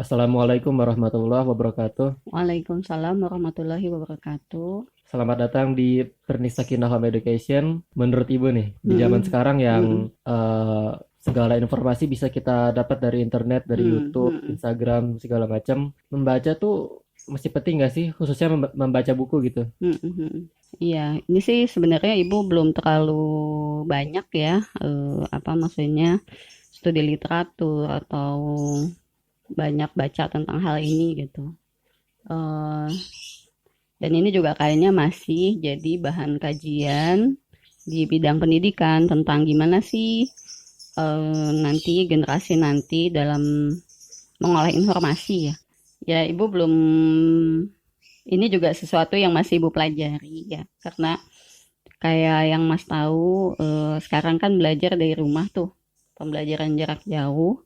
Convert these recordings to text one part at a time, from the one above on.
Assalamualaikum warahmatullahi wabarakatuh. Waalaikumsalam warahmatullahi wabarakatuh. Selamat datang di Pernis Sakinah Home Education. Menurut Ibu nih, di zaman Mm-mm, sekarang yang mm-mm, segala informasi bisa kita dapat dari internet, dari mm, YouTube, mm-mm, Instagram, segala macam. Membaca tuh masih penting nggak sih? Khususnya membaca buku gitu. mm-mm, mm-mm. Iya, ini sih sebenarnya ibu belum terlalu banyak ya, apa maksudnya studi literatur atau banyak baca tentang hal ini gitu. Eh, dan ini juga kayaknya masih jadi bahan kajian di bidang pendidikan tentang gimana sih nanti generasi nanti dalam mengolah informasi ya. Ya, ibu belum ini juga sesuatu yang masih ibu pelajari ya, karena kayak yang mas tahu sekarang kan belajar dari rumah tuh, pembelajaran jarak jauh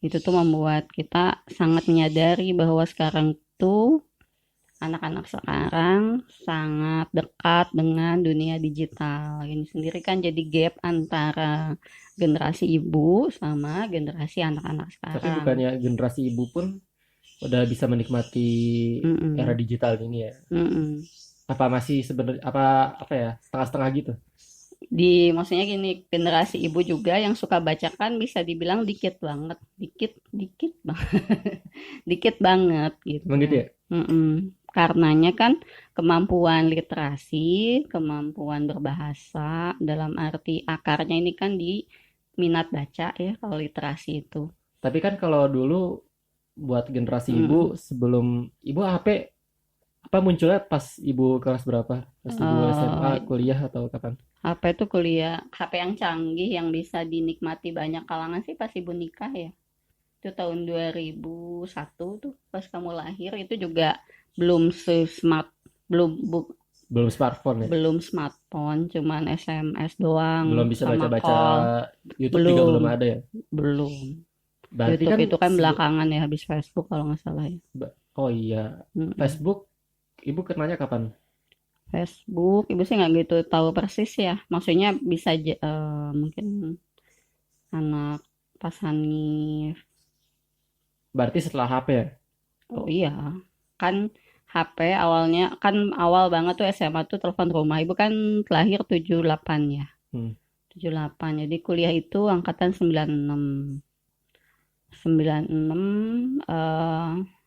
itu tuh membuat kita sangat menyadari bahwa sekarang tuh anak-anak sekarang sangat dekat dengan dunia digital. Ini sendiri kan jadi gap antara generasi ibu sama generasi anak-anak Tapi sekarang. bukannya generasi Ibu pun udah bisa menikmati era Mm-mm, digital ini ya? mm-mm. Apa masih sebenarnya apa apa ya setengah-setengah gitu? Maksudnya gini, generasi ibu juga yang suka baca kan bisa dibilang dikit banget, dikit dikit banget, dikit banget Emang gitu gitu. ya? Karenanya kan kemampuan literasi, kemampuan berbahasa dalam arti akarnya ini kan di minat baca ya kalau literasi itu. Tapi kan kalau dulu buat generasi Ibu Mm. sebelum Ibu HP apa munculnya pas Ibu kelas berapa? Pas Ibu SMA, Eh, kuliah atau kapan? HP itu kuliah, HP yang canggih yang bisa dinikmati banyak kalangan sih pas ibu nikah ya. Itu tahun 2001 tuh pas kamu lahir itu juga belum se-smart, belum Belum smartphone ya? belum smartphone, cuman SMS doang Belum bisa sama baca-baca call. YouTube juga belum Belum, ada ya? belum. Berarti YouTube kan itu kan belakangan ya habis Facebook kalau nggak salah ya. oh iya, Mm-mm. Facebook Ibu kenanya kapan? Facebook, ibu sih nggak gitu tahu persis ya. Maksudnya bisa mungkin anak pas Hanif. Berarti setelah HP ya? Oh iya, kan HP awalnya kan awal banget tuh SMA tuh telepon rumah. Ibu kan lahir 78 ya. Hmm. 78. Jadi kuliah itu angkatan 96. 96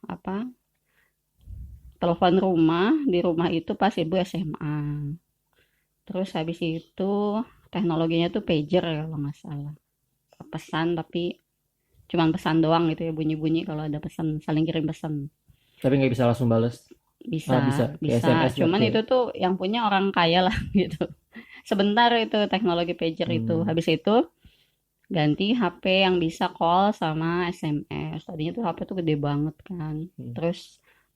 apa? Telepon rumah, di rumah itu pas ibu SMA. Terus habis itu teknologinya tuh pager ya kalau nggak salah. Pesan tapi cuman pesan doang gitu ya bunyi-bunyi kalau ada pesan saling kirim pesan. Tapi nggak bisa langsung bales. Ah, bisa, Bisa, kayak bisa. SMS Cuman berarti ya? itu tuh yang punya orang kaya lah gitu. Sebentar itu teknologi pager itu. Hmm. Habis itu ganti HP yang bisa call sama SMS. Tadinya tuh HP tuh gede banget kan. Hmm. Terus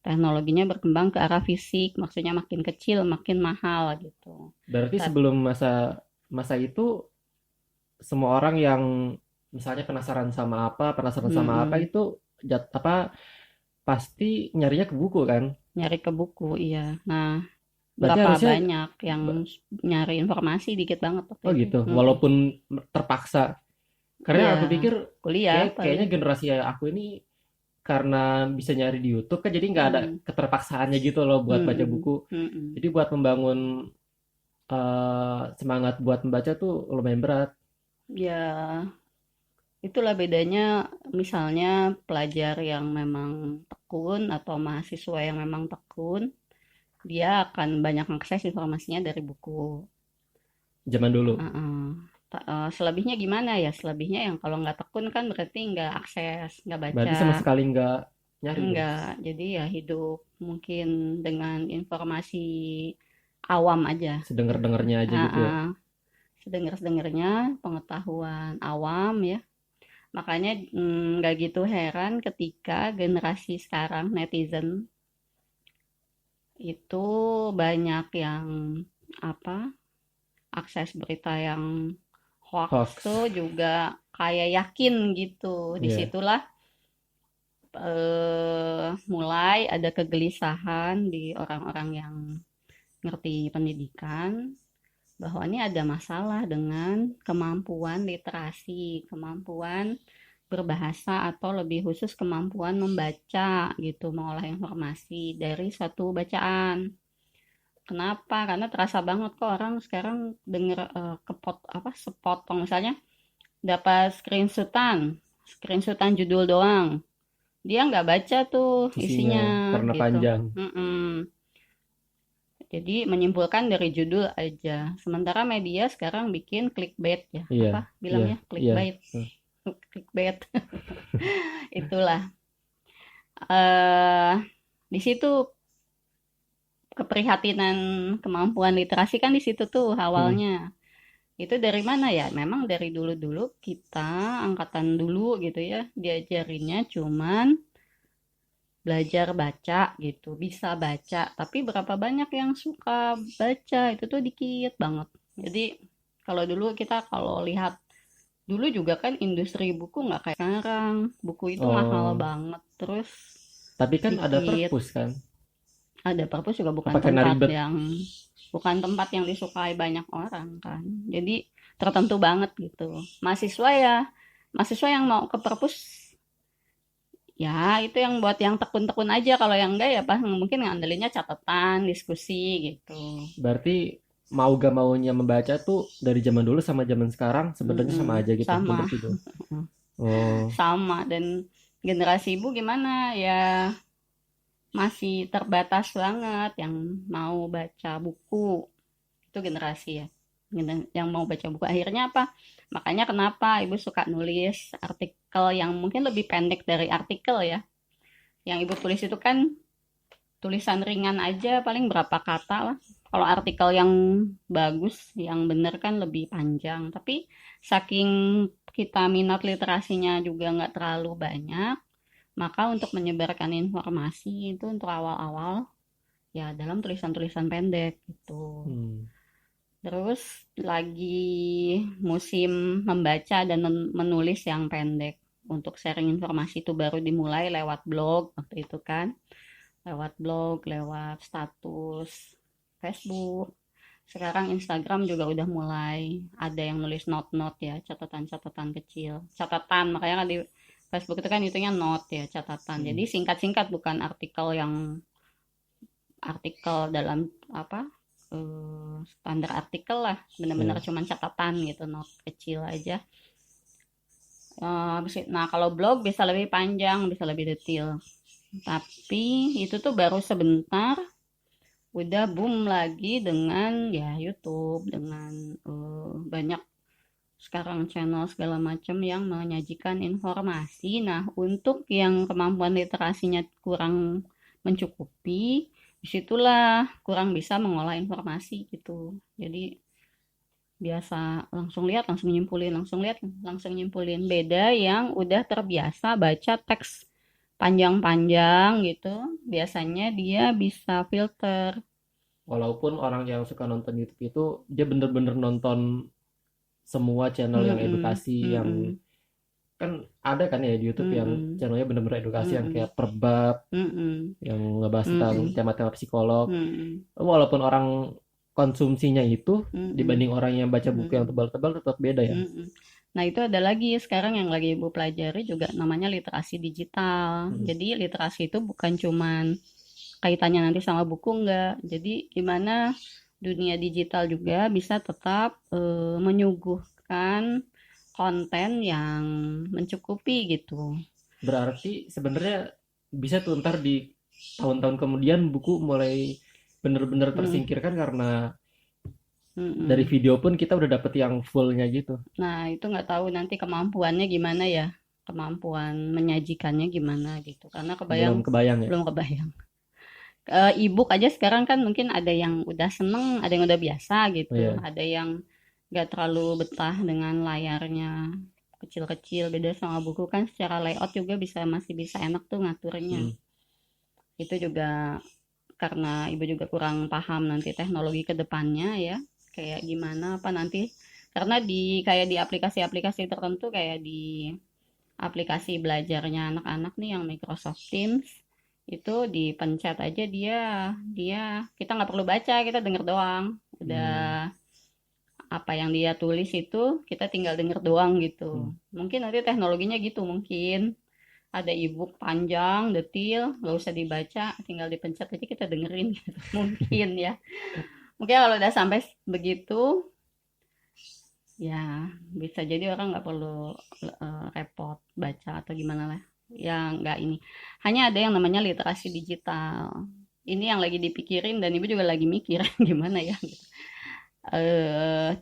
teknologinya berkembang ke arah fisik, maksudnya makin kecil, makin mahal gitu. Berarti Tapi sebelum masa masa itu semua orang yang misalnya penasaran sama apa mm-mm, itu apa pasti nyarinya ke buku kan? nyari ke buku, iya. Nah, Berarti berapa harusnya banyak yang nyari informasi dikit banget waktu oh itu. gitu, Mm-mm. walaupun terpaksa. Karena Iya, aku pikir kuliah kayaknya paling. generasi aku ini karena bisa nyari di YouTube kan jadi nggak ada Mm, keterpaksaannya gitu loh buat baca mm-mm, buku. mm-mm. Jadi buat membangun semangat buat membaca tuh lumayan berat. Ya, itulah bedanya misalnya pelajar yang memang tekun atau mahasiswa yang memang tekun, dia akan banyak akses informasinya dari buku. Zaman dulu. Heeh. Selebihnya gimana ya? Selebihnya yang kalau nggak tekun kan berarti nggak akses, nggak Berarti baca, sama sekali nggak nyari dong. nggak. Jadi ya hidup mungkin dengan informasi awam aja. Sedengar-dengarnya aja gitu ya. Heeh. Sedengar-sedengarnya pengetahuan awam ya. Makanya nggak gitu heran ketika generasi sekarang netizen itu banyak yang apa akses berita yang hoax Hoax. tuh juga kayak yakin gitu. Iya. Disitulah mulai ada kegelisahan di orang-orang yang ngerti pendidikan bahwa ini ada masalah dengan kemampuan literasi, kemampuan berbahasa atau lebih khusus kemampuan membaca gitu, mengolah informasi dari suatu bacaan. Kenapa? Karena terasa banget kok orang sekarang denger sepotong misalnya dapat screenshotan judul doang. Dia nggak baca tuh isinya isinya karena gitu. panjang. Mm-mm. Jadi menyimpulkan dari judul aja. Sementara media sekarang bikin clickbait ya. Iya, Apa iya, bilangnya? iya. Clickbait. Clickbait. Itulah. eh di situ keprihatinan kemampuan literasi kan di situ tuh Hmm. awalnya. Itu dari mana ya? Memang dari dulu-dulu kita angkatan dulu gitu ya, diajarinnya cuman belajar baca gitu, bisa baca. Tapi berapa banyak yang suka baca itu tuh dikit banget. Jadi kalau dulu kita kalau lihat dulu juga kan industri buku nggak kayak sekarang. Buku itu mahal Oh, banget. Terus tapi kan ada sedikit. perpus kan? Ada perpus juga Apa karena ribet? bukan tempat yang disukai banyak orang kan. Jadi tertentu banget gitu. Mahasiswa yang mau ke perpus ya itu yang buat yang tekun-tekun aja. Kalau yang enggak ya pas mungkin ngandelinnya catatan, diskusi gitu. Berarti mau gak maunya membaca tuh dari zaman dulu sama zaman sekarang sebenarnya sama Mm-mm, aja gitu bentuk sama, video. Oh, sama dan generasi ibu gimana ya masih terbatas banget yang mau baca buku. Itu generasi ya yang mau baca buku akhirnya apa makanya kenapa ibu suka nulis artikel yang mungkin lebih pendek dari artikel ya yang ibu tulis itu kan tulisan ringan aja paling berapa kata lah kalau artikel yang bagus yang bener kan lebih panjang tapi saking kita minat literasinya juga nggak terlalu banyak maka untuk menyebarkan informasi itu untuk awal-awal ya dalam tulisan-tulisan pendek gitu. hmm. Terus lagi musim membaca dan menulis yang pendek. Untuk sharing informasi itu baru dimulai lewat blog waktu itu kan. Lewat blog, lewat status Facebook. Sekarang Instagram juga udah mulai ada yang nulis note-note ya, catatan-catatan kecil. Catatan, makanya kan di Facebook itu kan itunya note ya, catatan. Hmm. Jadi singkat-singkat bukan artikel dalam apa standar artikel lah benar-benar Ya. cuman catatan gitu not kecil aja. Nah kalau blog bisa lebih panjang bisa lebih detail tapi itu tuh baru sebentar udah boom lagi dengan ya YouTube dengan banyak sekarang channel segala macam yang menyajikan informasi. Nah, untuk yang kemampuan literasinya kurang mencukupi, disitulah kurang bisa mengolah informasi gitu. Jadi biasa langsung lihat, langsung nyimpulin, langsung lihat, langsung nyimpulin. Beda yang udah terbiasa baca teks panjang-panjang gitu, biasanya dia bisa filter. Walaupun orang yang suka nonton YouTube itu dia bener-bener nonton semua channel yang Mm-mm, edukasi yang mm-mm, kan ada kan ya di YouTube yang mm-mm, channelnya bener-bener edukasi yang mm-mm, kayak perbab mm-mm, yang ngebahas tentang mm-mm, tema-tema psikolog. mm-mm, Walaupun orang konsumsinya itu mm-mm. dibanding orang yang baca buku yang Mhm, tebal-tebal tetap beda ya. mhm. Nah, itu ada lagi sekarang yang lagi Ibu pelajari juga namanya literasi digital. Hmm. Jadi literasi itu bukan cuman kaitannya nanti sama buku enggak. Jadi gimana dunia digital juga bisa tetap menyuguhkan konten yang mencukupi gitu. Berarti sebenarnya bisa tuh ntar di tahun-tahun kemudian buku mulai bener-bener Mm, tersingkirkan karena dari mm-mm. video pun kita udah dapet yang fullnya gitu. Nah, itu nggak tahu nanti kemampuannya gimana ya, kemampuan menyajikannya gimana gitu. Karena Belum kebayang ya. belum kebayang. E-book aja sekarang kan mungkin ada yang udah seneng, ada yang udah biasa Oh gitu, ya. ada yang nggak terlalu betah dengan layarnya kecil-kecil. Beda sama buku kan secara layout juga masih bisa enak tuh ngaturnya. Hmm. Itu juga karena ibu juga kurang paham nanti teknologi ke depannya ya, kayak gimana apa nanti. Karena kayak di aplikasi-aplikasi tertentu kayak di aplikasi belajarnya anak-anak nih yang Microsoft Teams itu dipencet aja dia dia kita nggak perlu baca kita denger doang udah Hmm. apa yang dia tulis itu kita tinggal denger doang Hmm. gitu. Mungkin nanti teknologinya gitu, mungkin ada ebook panjang, detil, nggak usah dibaca, tinggal dipencet aja kita dengerin gitu. Mungkin ya. Mungkin kalau udah sampai begitu, ya bisa jadi orang nggak perlu repot baca atau gimana lah. Ya nggak ini. Hanya ada yang namanya literasi digital. Ini yang lagi dipikirin dan ibu juga lagi mikir gimana ya gitu.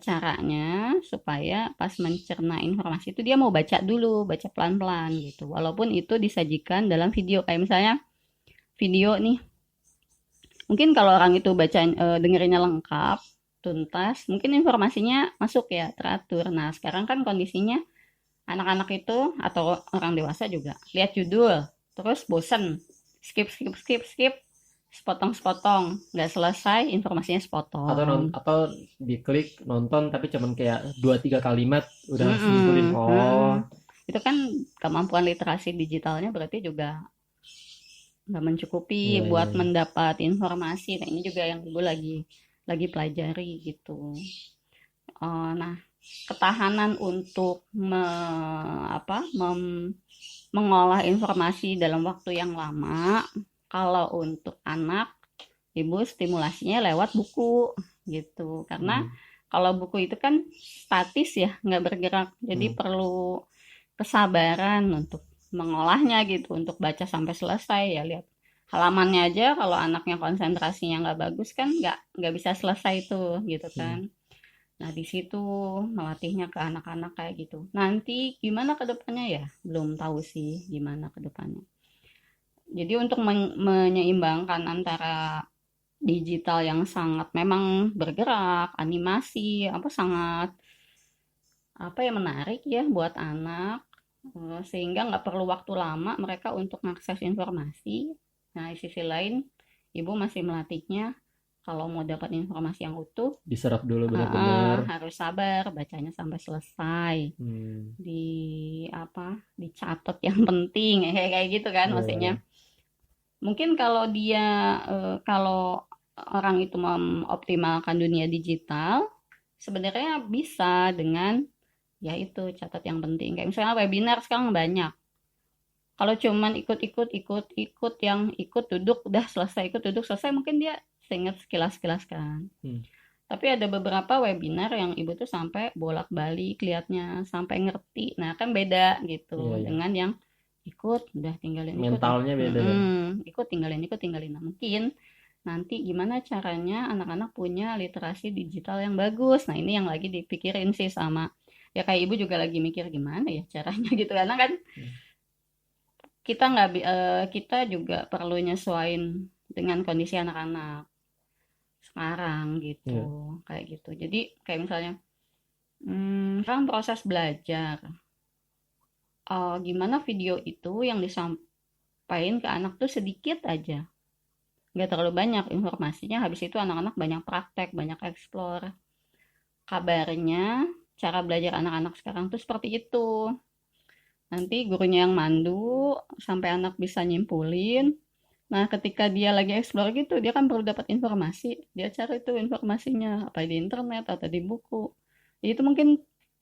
Caranya supaya pas mencerna informasi itu dia mau baca dulu, baca pelan-pelan gitu. Walaupun itu disajikan dalam video kayak misalnya video nih. Mungkin kalau orang itu baca dengerinnya lengkap, tuntas, mungkin informasinya masuk ya, teratur. Nah, sekarang kan kondisinya anak-anak itu atau orang dewasa juga lihat judul, terus bosen, skip skip skip skip, sepotong-sepotong, nggak selesai, informasinya sepotong. Atau diklik nonton tapi cuman kayak 2 3 kalimat udah harus nyimpulin. Mm-mm, mm-mm. Oh, Itu kan kemampuan literasi digitalnya berarti juga nggak mencukupi iya iya buat iya. mendapat informasi. Nah, ini juga yang ibu lagi pelajari gitu. Nah, ketahanan untuk mengolah informasi dalam waktu yang lama. Kalau untuk anak, ibu stimulasinya lewat buku gitu. Karena Hmm. kalau buku itu kan statis ya, nggak bergerak. Jadi Hmm. perlu kesabaran untuk mengolahnya gitu, untuk baca sampai selesai ya lihat halamannya aja. Kalau anaknya konsentrasinya nggak bagus kan nggak bisa selesai tuh gitu Hmm. kan. Nah, di situ melatihnya ke anak-anak kayak gitu. Nanti gimana ke depannya ya? Belum tahu sih gimana ke depannya. Jadi untuk menyeimbangkan antara digital yang sangat memang bergerak, animasi, apa sangat apa ya menarik ya buat anak, sehingga nggak perlu waktu lama mereka untuk mengakses informasi. Nah, di sisi lain, ibu masih melatihnya kalau mau dapat informasi yang utuh, Diserap dulu benar-benar. harus sabar bacanya sampai selesai. Hmm. Di apa? Dicatat yang penting kayak kayak gitu kan Iya iya maksudnya. iya. Mungkin kalau dia kalau orang itu mengoptimalkan dunia digital, sebenarnya bisa dengan ya itu catat yang penting. Kayak misalnya webinar sekarang banyak. Kalau cuman ikut yang ikut duduk udah selesai, ikut duduk selesai, mungkin dia seingat sekilas-sekilas kan. Hmm. Tapi ada beberapa webinar yang ibu tuh sampai bolak-balik liatnya, sampai ngerti. Nah, kan beda gitu Iya iya. dengan yang ikut, udah tinggalin ikut. Mentalnya beda kan. Ikut ikut tinggalin. Nah, mungkin nanti gimana caranya anak-anak punya literasi digital yang bagus. Nah, ini yang lagi dipikirin sih sama ya kayak ibu juga lagi mikir gimana ya caranya gitu karena kan Hmm. kita juga perlu nyesuaiin dengan kondisi anak-anak sekarang gitu Iya. kayak gitu jadi kayak misalnya kan proses belajar gimana video itu yang disampaikan ke anak tuh sedikit aja nggak terlalu banyak informasinya habis itu anak-anak banyak praktek banyak explore kabarnya cara belajar anak-anak sekarang tuh seperti itu nanti gurunya yang mandu sampai anak bisa nyimpulin. Nah, ketika dia lagi explore gitu, dia kan perlu dapat informasi. Dia cari tuh informasinya, apa di internet atau di buku. Jadi itu mungkin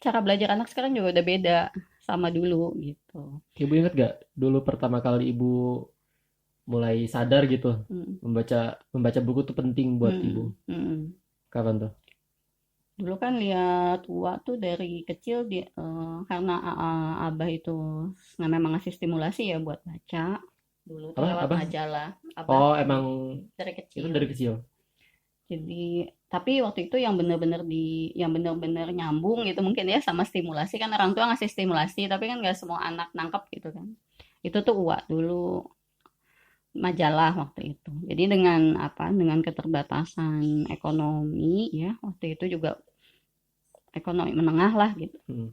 cara belajar anak sekarang juga udah beda sama dulu gitu. Ibu ingat gak dulu pertama kali ibu mulai sadar gitu Mm, membaca membaca buku tuh penting buat ibu. mm, mm. Kapan tuh? Dulu kan lihat Uwa tuh dari kecil dia karena Abah itu memang ngasih stimulasi ya buat baca. Dulu tuh Apa lewat apa? majalah. Abah Oh, emang dari itu kecil. dari kecil. Jadi, tapi waktu itu yang bener-bener nyambung gitu mungkin ya sama stimulasi kan orang tua ngasih stimulasi tapi kan nggak semua anak nangkep gitu kan. Itu tuh uak dulu majalah waktu itu. Jadi dengan apa? Dengan keterbatasan ekonomi ya waktu itu juga ekonomi menengah lah gitu. Hmm.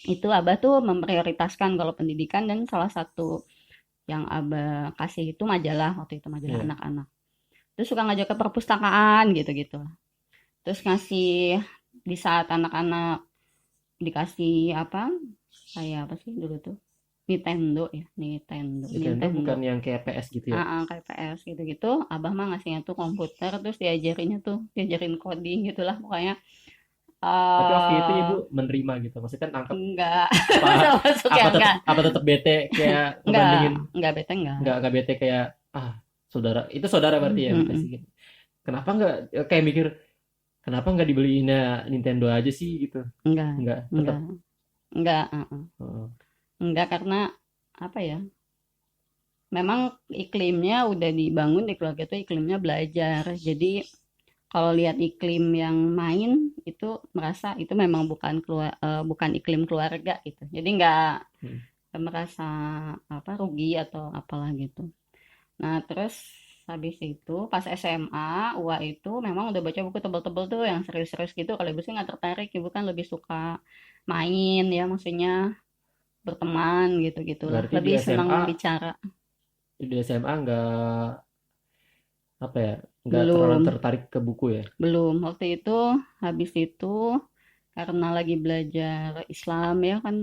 Itu Abah tuh memprioritaskan kalau pendidikan dan salah satu yang Abah kasih itu majalah waktu itu majalah Iya. anak-anak. Terus suka ngajak ke perpustakaan gitu-gitu. Terus ngasih di saat anak-anak dikasih apa kayak apa sih dulu tuh Nintendo ya Nintendo Nintendo Nintendo bukan yang kayak PS gitu ya? kayak PS gitu-gitu abah mah ngasihnya tuh komputer terus diajarinnya tuh diajarin coding gitulah pokoknya Tapi waktu itu ibu eh menerima gitu. Maksudnya kan nangkep enggak, apa termasuk ya enggak, apa tetap bete kayak enggak, ngebandingin, enggak bete enggak. nggak bete kayak ah saudara itu saudara berarti ya yang dikasih Mm-mm. gitu. Kenapa nggak kayak mikir kenapa nggak dibeliinnya Nintendo aja sih gitu? Enggak, Nggak tetap. enggak, enggak, Oh, enggak karena apa ya? Memang iklimnya udah dibangun di keluarga itu iklimnya belajar. Jadi kalau lihat iklim yang main itu merasa itu memang bukan iklim keluarga gitu. Jadi hmm. nggak merasa apa rugi atau apalah gitu. Nah, terus habis itu pas SMA, UA itu memang udah baca buku tebel-tebel tuh yang serius-serius gitu. Kalau ibu sih nggak tertarik, ibu kan lebih suka main ya, maksudnya berteman gitu-gitulah. Berarti Lebih senang bicara. di SMA nggak apa ya nggak terlalu Belum, tertarik ke buku ya. belum. Waktu itu, habis itu karena lagi belajar Islam ya kan,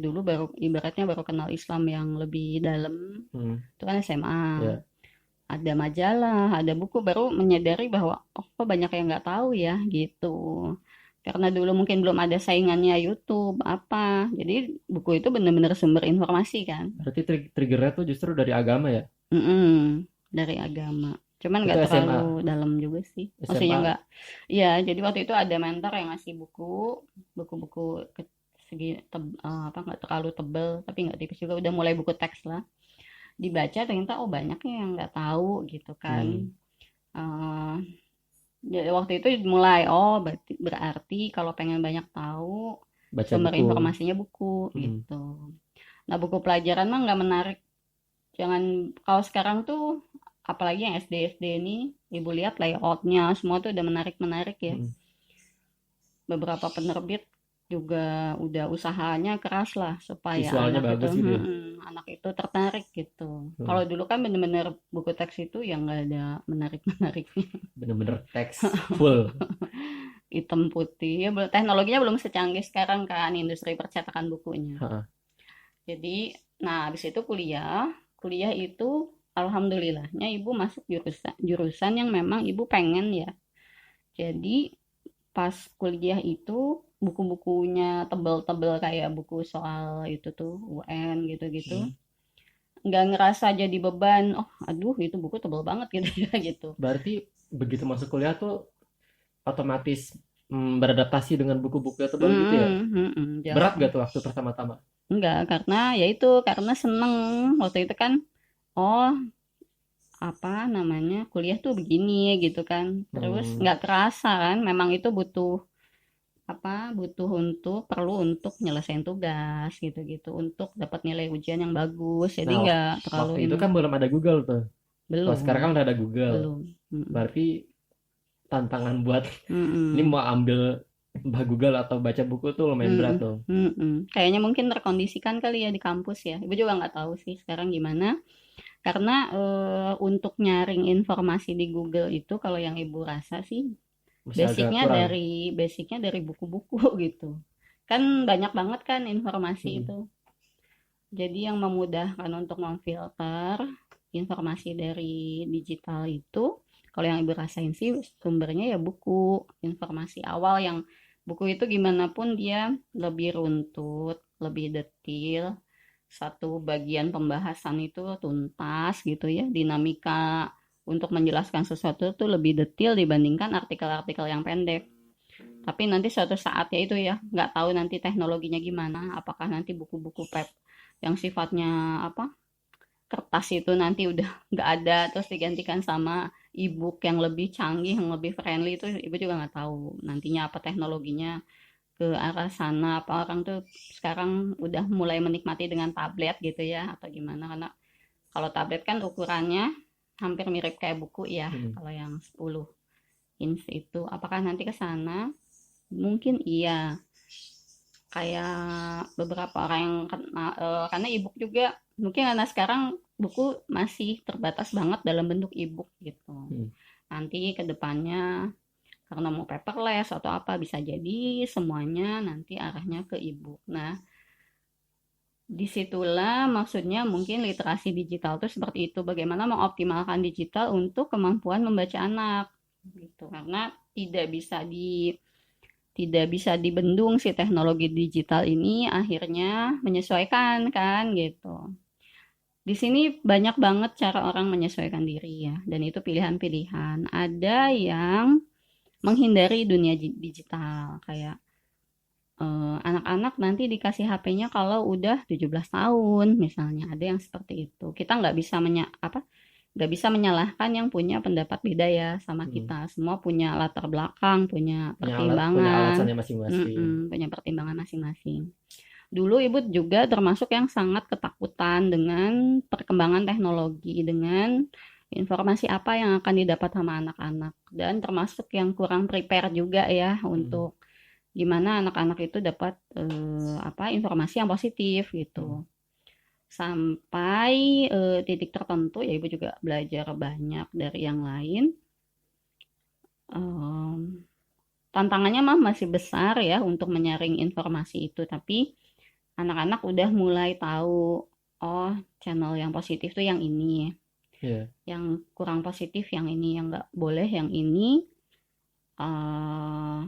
dulu baru ibaratnya baru kenal Islam yang lebih dalam. Hmm, Itu kan SMA. ya Ada majalah, ada buku, baru menyadari bahwa oh kok banyak yang nggak tahu ya gitu. Karena dulu mungkin belum ada saingannya YouTube apa, jadi buku itu benar-benar sumber informasi kan. berarti triggernya tuh justru dari agama ya. Mm-mm, dari agama. Cuman Itu nggak SMA terlalu dalam juga sih. Maksudnya SMA nggak, ya jadi waktu itu ada mentor yang ngasih buku-buku apa nggak terlalu tebel, tapi nggak tipis juga, udah mulai buku teks lah. Dibaca ternyata oh banyaknya yang nggak tahu gitu kan. hmm, Eh, Jadi waktu itu mulai, oh berarti kalau pengen banyak tahu, baca sumber buku. informasinya buku Hmm, gitu. Nah buku pelajaran mah nggak menarik. Jangan, kalau sekarang tuh apalagi yang SD SD ini, ibu lihat layoutnya semua tuh udah menarik menarik ya. hmm. Beberapa penerbit juga udah usahanya keras lah supaya Visualnya anak itu, bagus gitu ya. anak itu tertarik gitu. Hmm, Kalau dulu kan bener-bener buku teks itu yang nggak ada menarik menariknya, bener-bener teks full. hitam putih ya, teknologinya belum secanggih sekarang kan industri percetakan bukunya. Ha, Jadi nah habis itu kuliah, kuliah itu alhamdulillahnya ibu masuk jurusan jurusan yang memang ibu pengen ya. Jadi pas kuliah itu buku-bukunya tebel-tebel kayak buku soal itu tuh UN gitu-gitu, hmm. nggak ngerasa jadi beban, oh aduh itu buku tebel banget gitu ya gitu. Berarti begitu masuk kuliah tuh otomatis beradaptasi dengan buku-buku yang tebal gitu ya. Berat Jauh. gak tuh waktu pertama-tama? Enggak, karena ya itu karena seneng waktu itu kan, oh apa namanya kuliah tuh begini gitu kan, terus Hmm, nggak terasa kan memang itu butuh apa, butuh untuk perlu untuk nyelesain tugas gitu-gitu untuk dapat nilai ujian yang bagus, jadi nah nggak terlalu waktu itu ini. kan belum ada Google tuh. Kalau sekarang kan Belum, udah ada Google. belum. Mm-mm. Berarti tantangan buat ini Mm-mm. mau ambil bah Google atau baca buku tuh lumayan berat Mm-mm. dong. Mm-mm. Kayaknya mungkin terkondisikan kali ya di kampus ya, ibu juga nggak tahu sih sekarang gimana. Karena untuk nyaring informasi di Google itu kalau yang ibu rasa sih Masih agak kurang. basicnya dari buku-buku gitu. Kan banyak banget kan informasi Hmm. itu. Jadi yang memudahkan untuk memfilter informasi dari digital itu, kalau yang ibu rasain sih sumbernya ya buku, informasi awal yang buku itu gimana pun dia lebih runtut, lebih detail, satu bagian pembahasan itu tuntas gitu ya, dinamika untuk menjelaskan sesuatu itu lebih detail dibandingkan artikel-artikel yang pendek. Tapi nanti suatu saat ya itu ya, nggak tahu nanti teknologinya gimana, apakah nanti buku-buku prep yang sifatnya apa, kertas itu nanti udah nggak ada terus digantikan sama e-book yang lebih canggih, yang lebih friendly, itu ibu juga nggak tahu nantinya apa teknologinya ke arah sana, apa orang tuh sekarang udah mulai menikmati dengan tablet gitu ya atau gimana, karena kalau tablet kan ukurannya hampir mirip kayak buku ya, Hmm. kalau yang 10 inch itu apakah nanti ke sana, mungkin iya, kayak beberapa orang yang kena, karena e-book juga mungkin karena sekarang buku masih terbatas banget dalam bentuk e-book gitu. Hmm. Nanti ke depannya karena mau paperless atau apa bisa jadi semuanya nanti arahnya ke e-book. Nah, disitulah maksudnya mungkin literasi digital itu seperti itu. Bagaimana mengoptimalkan digital untuk kemampuan membaca anak gitu. Karena tidak bisa tidak bisa dibendung si teknologi digital ini, akhirnya menyesuaikan kan gitu. Di sini banyak banget cara orang menyesuaikan diri ya, dan itu pilihan-pilihan. Ada yang menghindari dunia digital, kayak anak-anak nanti dikasih HP-nya kalau udah 17 tahun misalnya, ada yang seperti itu. Kita nggak bisa menyalahkan yang punya pendapat beda ya sama Hmm. kita. Semua punya latar belakang, punya Punya pertimbangan, alasannya masing-masing. punya pertimbangan masing-masing. Dulu ibu juga termasuk yang sangat ketakutan dengan perkembangan teknologi, dengan informasi apa yang akan didapat sama anak-anak, dan termasuk yang kurang prepare juga ya Hmm. untuk gimana anak-anak itu dapat informasi yang positif Hmm. gitu. Sampai titik tertentu ya ibu juga belajar banyak dari yang lain. Em, Tantangannya mah masih besar ya untuk menyaring informasi itu, tapi anak-anak udah mulai tahu, oh channel yang positif tuh yang ini, Iya. yang kurang positif yang ini, yang nggak boleh yang ini. eh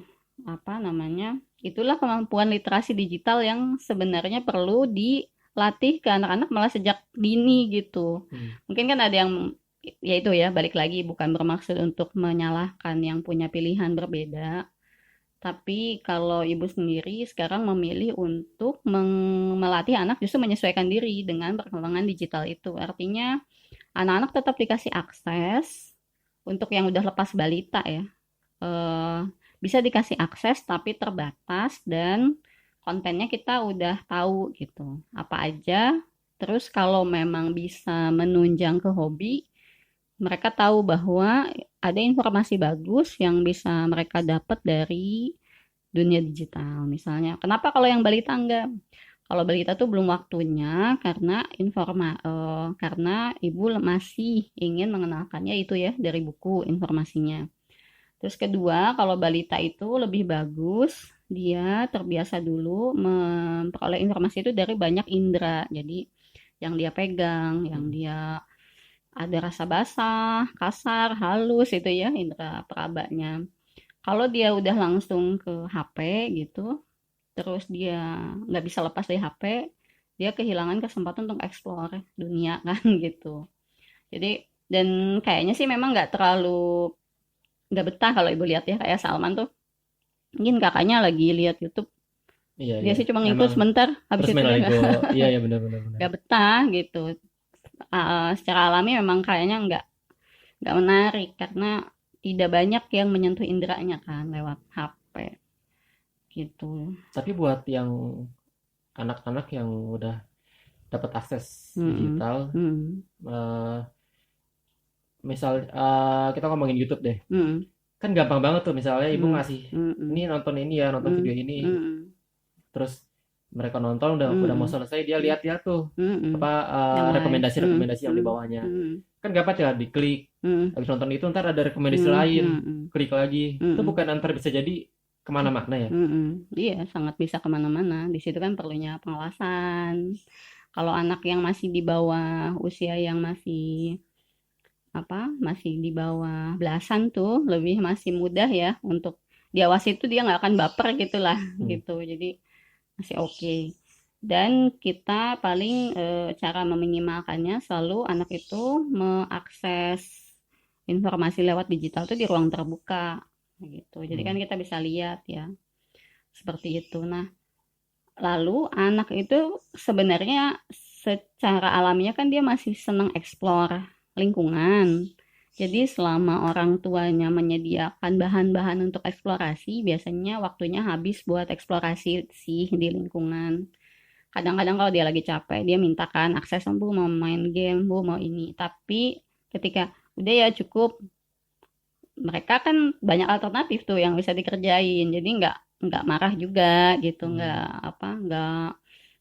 Apa namanya? Itulah kemampuan literasi digital yang sebenarnya perlu dilatih ke anak-anak malah sejak dini gitu. Hmm. Mungkin kan ada yang ya itu ya, balik lagi bukan bermaksud untuk menyalahkan yang punya pilihan berbeda, tapi kalau ibu sendiri sekarang memilih untuk melatih anak justru menyesuaikan diri dengan perkembangan digital itu. Artinya anak-anak tetap dikasih akses untuk yang udah lepas balita ya. eh, Bisa dikasih akses tapi terbatas, dan kontennya kita udah tahu gitu. Apa aja. Terus kalau memang bisa menunjang ke hobi, mereka tahu bahwa ada informasi bagus yang bisa mereka dapat dari dunia digital. Misalnya, kenapa kalau yang balita enggak? Kalau balita tuh belum waktunya karena karena ibu masih ingin mengenalkannya itu ya dari buku informasinya. Terus kedua, kalau balita itu lebih bagus dia terbiasa dulu memperoleh informasi itu dari banyak indera. Jadi yang dia pegang, yang Hmm. dia ada rasa basah, kasar, halus itu ya indera perabanya. Kalau dia udah langsung ke HP gitu, terus dia nggak bisa lepas dari HP, dia kehilangan kesempatan untuk explore dunia kan gitu. Jadi dan kayaknya sih memang nggak betah kalau ibu lihat ya, kayak Salman tuh mungkin kakaknya lagi lihat YouTube, Iya, dia iya. sih cuma ngikut Emang sebentar, habis terus itu main dia Lego. Iya, iya, benar, benar, benar. nggak betah gitu. Secara alami memang kayaknya nggak menarik karena tidak banyak yang menyentuh inderanya kan lewat HP gitu. Tapi buat yang anak-anak yang udah dapat akses Mm-mm. digital, Mm-mm. eh, misal kita ngomongin YouTube deh, Mm-mm. kan gampang banget tuh misalnya ibu Mm-mm. ngasih ini Mm-mm. nonton ini ya, nonton video ini, Mm-mm. terus mereka nonton udah mau Mm-mm. selesai dia lihat-lihat tuh Mm-mm. apa Yang lain. Mm-mm. rekomendasi-rekomendasi yang di bawahnya. Mm-mm. Kan gak apa ya diklik, Mm-mm. habis nonton itu ntar ada rekomendasi Mm-mm. lain, Mm-mm. klik lagi, itu Mm-mm. bukan antar bisa jadi kemana makna ya. Mm-mm. Iya, sangat bisa kemana-mana. Di situ kan perlunya pengawasan. Kalau anak yang masih di bawah usia yang masih di bawah belasan tuh lebih masih mudah ya untuk diawasi, itu dia nggak akan baper gitulah Hmm. gitu. Jadi masih oke. Dan kita paling cara meminimalkannya selalu anak itu mengakses informasi lewat digital tuh di ruang terbuka gitu. Jadi kan Hmm. kita bisa lihat ya seperti itu. Nah, lalu anak itu sebenarnya secara alamiah kan dia masih senang explore lingkungan. Jadi selama orang tuanya menyediakan bahan-bahan untuk eksplorasi, biasanya waktunya habis buat eksplorasi sih di lingkungan. Kadang-kadang kalau dia lagi capek, dia mintakan akses, Bu mau main game, Bu mau ini. Tapi ketika udah ya cukup, mereka kan banyak alternatif tuh yang bisa dikerjain. Jadi nggak marah juga gitu, Hmm. nggak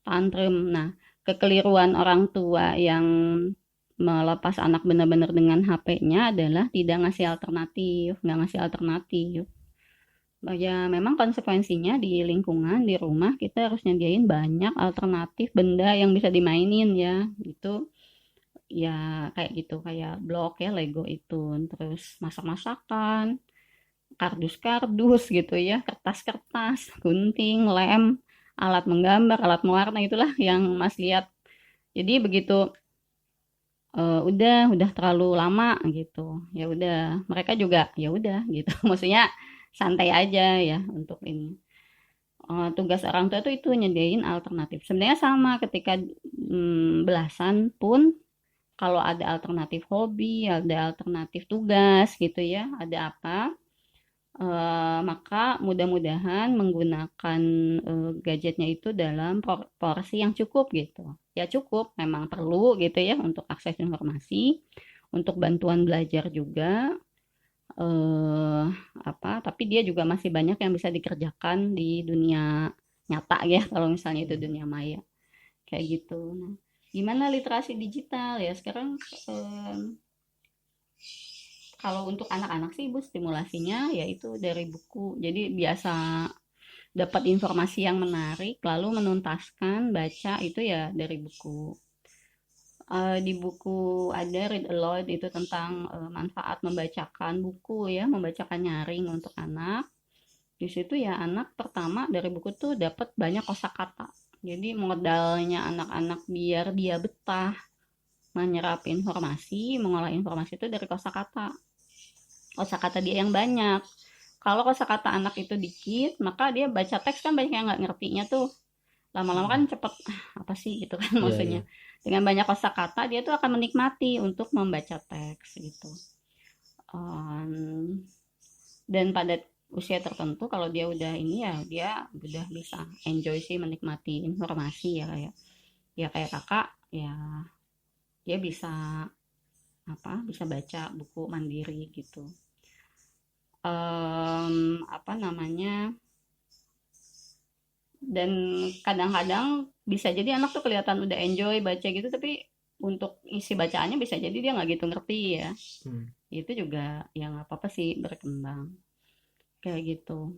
tantrum. Nah, kekeliruan orang tua yang melepas anak benar-benar dengan HP-nya adalah tidak ngasih alternatif, nggak ngasih alternatif. Ya memang konsekuensinya di lingkungan, di rumah kita harus nyediain banyak alternatif benda yang bisa dimainin ya. Itu ya kayak gitu, kayak blok ya, Lego itu, terus masak-masakan, kardus-kardus gitu ya, kertas-kertas, gunting, lem, alat menggambar, alat mewarna, itulah yang Mas lihat. Jadi begitu udah terlalu lama gitu. Ya udah, mereka juga ya udah gitu. Maksudnya santai aja ya untuk ini. Tugas orang tua tuh itu nyediain alternatif. Sebenarnya sama ketika belasan pun kalau ada alternatif hobi, ada alternatif tugas gitu ya, ada apa, maka mudah-mudahan menggunakan gadgetnya itu dalam porsi yang cukup gitu. Ya cukup, memang perlu gitu ya untuk akses informasi, untuk bantuan belajar juga, eh apa, tapi dia juga masih banyak yang bisa dikerjakan di dunia nyata ya, kalau misalnya itu dunia maya kayak gitu. Nah, gimana literasi digital ya sekarang, eh, kalau untuk anak-anak sih ibu stimulasinya yaitu dari buku. Jadi biasa dapat informasi yang menarik lalu menuntaskan baca itu ya dari buku. Di buku ada Read Aloud itu tentang manfaat membacakan buku ya, membacakan nyaring untuk anak. Di situ ya anak pertama dari buku tuh dapat banyak kosakata. Jadi modalnya anak-anak biar dia betah menyerap informasi, mengolah informasi itu dari kosakata. Kosakata dia yang banyak. Kalau kosakata anak itu dikit, maka dia baca teks kan banyak yang nggak ngertinya tuh. Lama-lama kan cepet, apa sih gitu kan Iya, iya. maksudnya. Dengan banyak kosakata dia tuh akan menikmati untuk membaca teks gitu. Um, dan pada usia tertentu kalau dia udah ini ya dia udah bisa enjoy sih menikmati informasi ya kayak kakak ya dia bisa bisa baca buku mandiri gitu. Apa namanya, dan kadang-kadang bisa jadi anak tuh kelihatan udah enjoy baca gitu tapi untuk isi bacaannya bisa jadi dia nggak gitu ngerti ya. Hmm. Itu juga yang nggak apa-apa sih berkembang kayak gitu.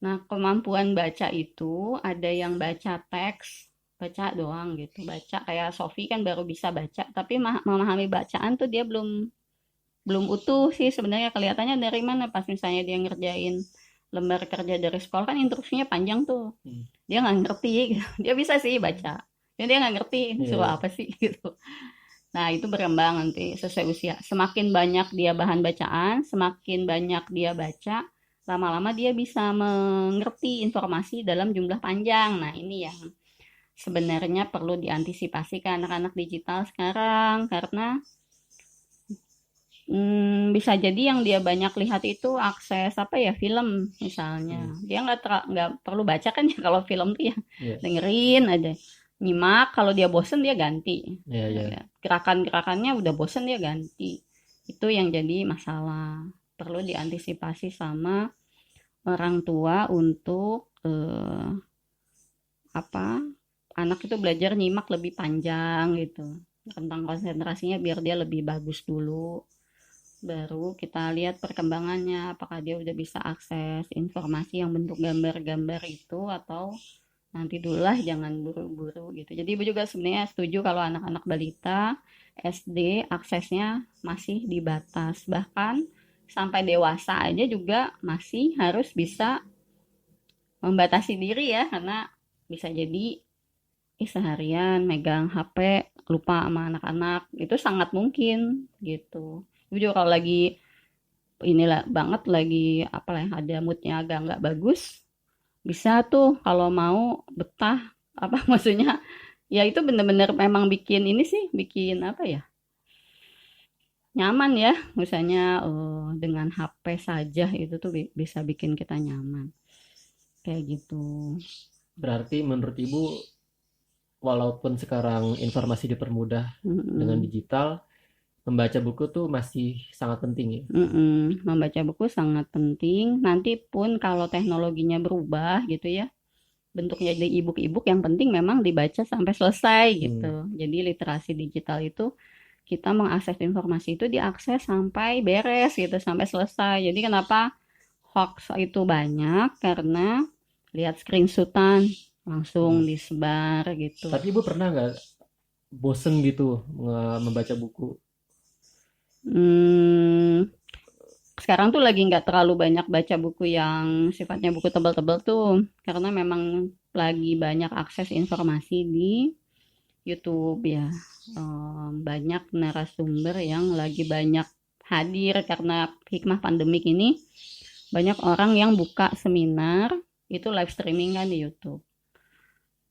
Nah, kemampuan baca itu ada yang baca teks, baca doang gitu. Baca kayak Sofi kan baru bisa baca, tapi memahami bacaan tuh dia belum belum utuh sih sebenarnya. Kelihatannya dari mana pas misalnya dia ngerjain lembar kerja dari sekolah kan instruksinya panjang tuh. Hmm. Dia nggak ngerti gitu. Dia bisa sih baca. Dan dia nggak ngerti Iya, suruh iya. apa sih gitu. Nah, itu berkembang nanti sesuai usia. Semakin banyak dia bahan bacaan, semakin banyak dia baca, lama-lama dia bisa mengerti informasi dalam jumlah panjang. Nah, ini yang sebenarnya perlu diantisipasi ke anak-anak digital sekarang karena bisa jadi yang dia banyak lihat itu akses apa ya film misalnya. Hmm. Dia nggak perlu baca kan ya kalau film tuh ya Iya, dengerin aja, nyimak. Kalau dia bosen dia ganti. iya, iya. Gerakan-gerakannya udah bosen dia ganti. Itu yang jadi masalah. Perlu diantisipasi sama orang tua untuk apa anak itu belajar nyimak lebih panjang gitu tentang konsentrasinya biar dia lebih bagus dulu. Baru kita lihat perkembangannya, apakah dia udah bisa akses informasi yang bentuk gambar-gambar itu atau nanti dulu lah jangan buru-buru gitu. Jadi ibu juga sebenarnya setuju kalau anak-anak balita SD aksesnya masih dibatas. Bahkan sampai dewasa aja juga masih harus bisa membatasi diri ya karena bisa jadi seharian megang HP lupa sama anak-anak itu sangat mungkin gitu. Ibu juga kalau lagi inilah banget lagi apa lah ada moodnya agak nggak bagus bisa tuh kalau mau betah apa maksudnya ya itu bener-bener memang bikin ini sih bikin apa ya nyaman ya misalnya dengan HP saja itu tuh bisa bikin kita nyaman kayak gitu. Berarti menurut Ibu, walaupun sekarang informasi dipermudah dengan Mm-mm. digital, membaca buku tuh masih sangat penting ya. Membaca buku sangat penting nanti pun kalau teknologinya berubah gitu ya bentuknya jadi e-book yang penting memang dibaca sampai selesai Hmm. gitu. Jadi literasi digital itu kita mengakses informasi itu diakses sampai beres gitu, sampai selesai. Jadi kenapa hoax itu banyak karena lihat screenshotan langsung Hmm. disebar gitu. Tapi Ibu pernah nggak bosen gitu membaca buku? Hmm, sekarang tuh lagi nggak terlalu banyak baca buku yang sifatnya buku tebal-tebal tuh, karena memang lagi banyak akses informasi di YouTube ya. Banyak narasumber yang lagi banyak hadir karena hikmah pandemik ini, banyak orang yang buka seminar itu live streaming kan di YouTube.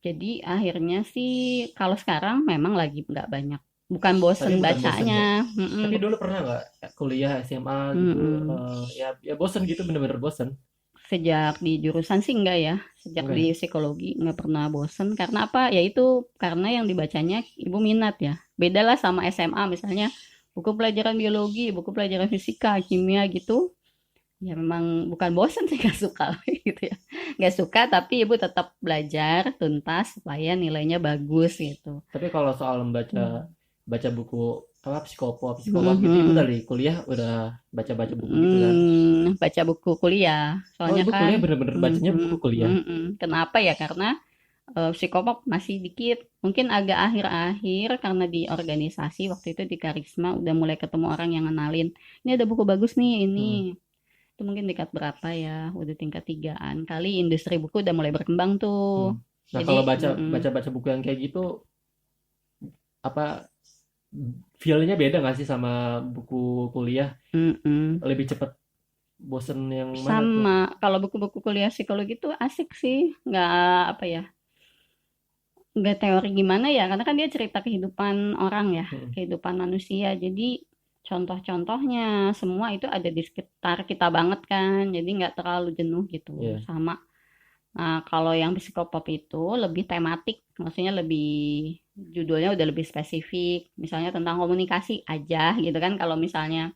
Jadi akhirnya sih kalau sekarang memang lagi nggak banyak. Bukan Tapi bosen bukan bosen ya. bacanya, Tapi dulu pernah nggak kuliah SMA gitu, mm-mm. ya ya bosen gitu, bener-bener bosen? Sejak di jurusan sih enggak ya. Sejak Enggak di ya? psikologi nggak pernah bosen. Karena apa? Ya itu karena yang dibacanya ibu minat ya. Beda lah sama SMA misalnya buku pelajaran biologi, buku pelajaran fisika, kimia gitu. Ya memang bukan bosen sih nggak suka gitu ya. Nggak suka tapi ibu tetap belajar tuntas supaya nilainya bagus gitu. Tapi kalau soal membaca Hmm. baca buku apa psikopop psikopop gitu, ibu Mhm. dari kuliah udah baca-baca buku gitu kan? Baca buku kuliah. Oh, Soalnya ibu kan kuliah bener-bener bacanya buku mhm, kuliah. mhm. Kenapa ya? Karena psikopat masih dikit. Mungkin agak akhir-akhir karena di organisasi waktu itu di Karisma udah mulai ketemu orang yang ngenalin. Ini ada buku bagus nih, Hmm. ini. Itu mungkin tingkat berapa ya? Udah tingkat tigaan. Kali industri buku udah mulai berkembang Hmm. tuh. Nah, kalau Jadi, baca baca baca buku yang kayak gitu, apa feel-nya beda nggak sih sama buku kuliah? mm-mm. Lebih cepet bosen yang mana tuh? Sama. Kalau buku-buku kuliah psikologi tuh asik sih. Nggak apa ya? Nggak teori gimana ya, karena kan dia cerita kehidupan orang ya, Hmm. kehidupan manusia. Jadi contoh-contohnya semua itu ada di sekitar kita banget kan, jadi nggak terlalu jenuh gitu. Iya. Sama. Nah, kalau yang psikopop itu lebih tematik, maksudnya lebih judulnya udah lebih spesifik. Misalnya tentang komunikasi aja gitu kan. Kalau misalnya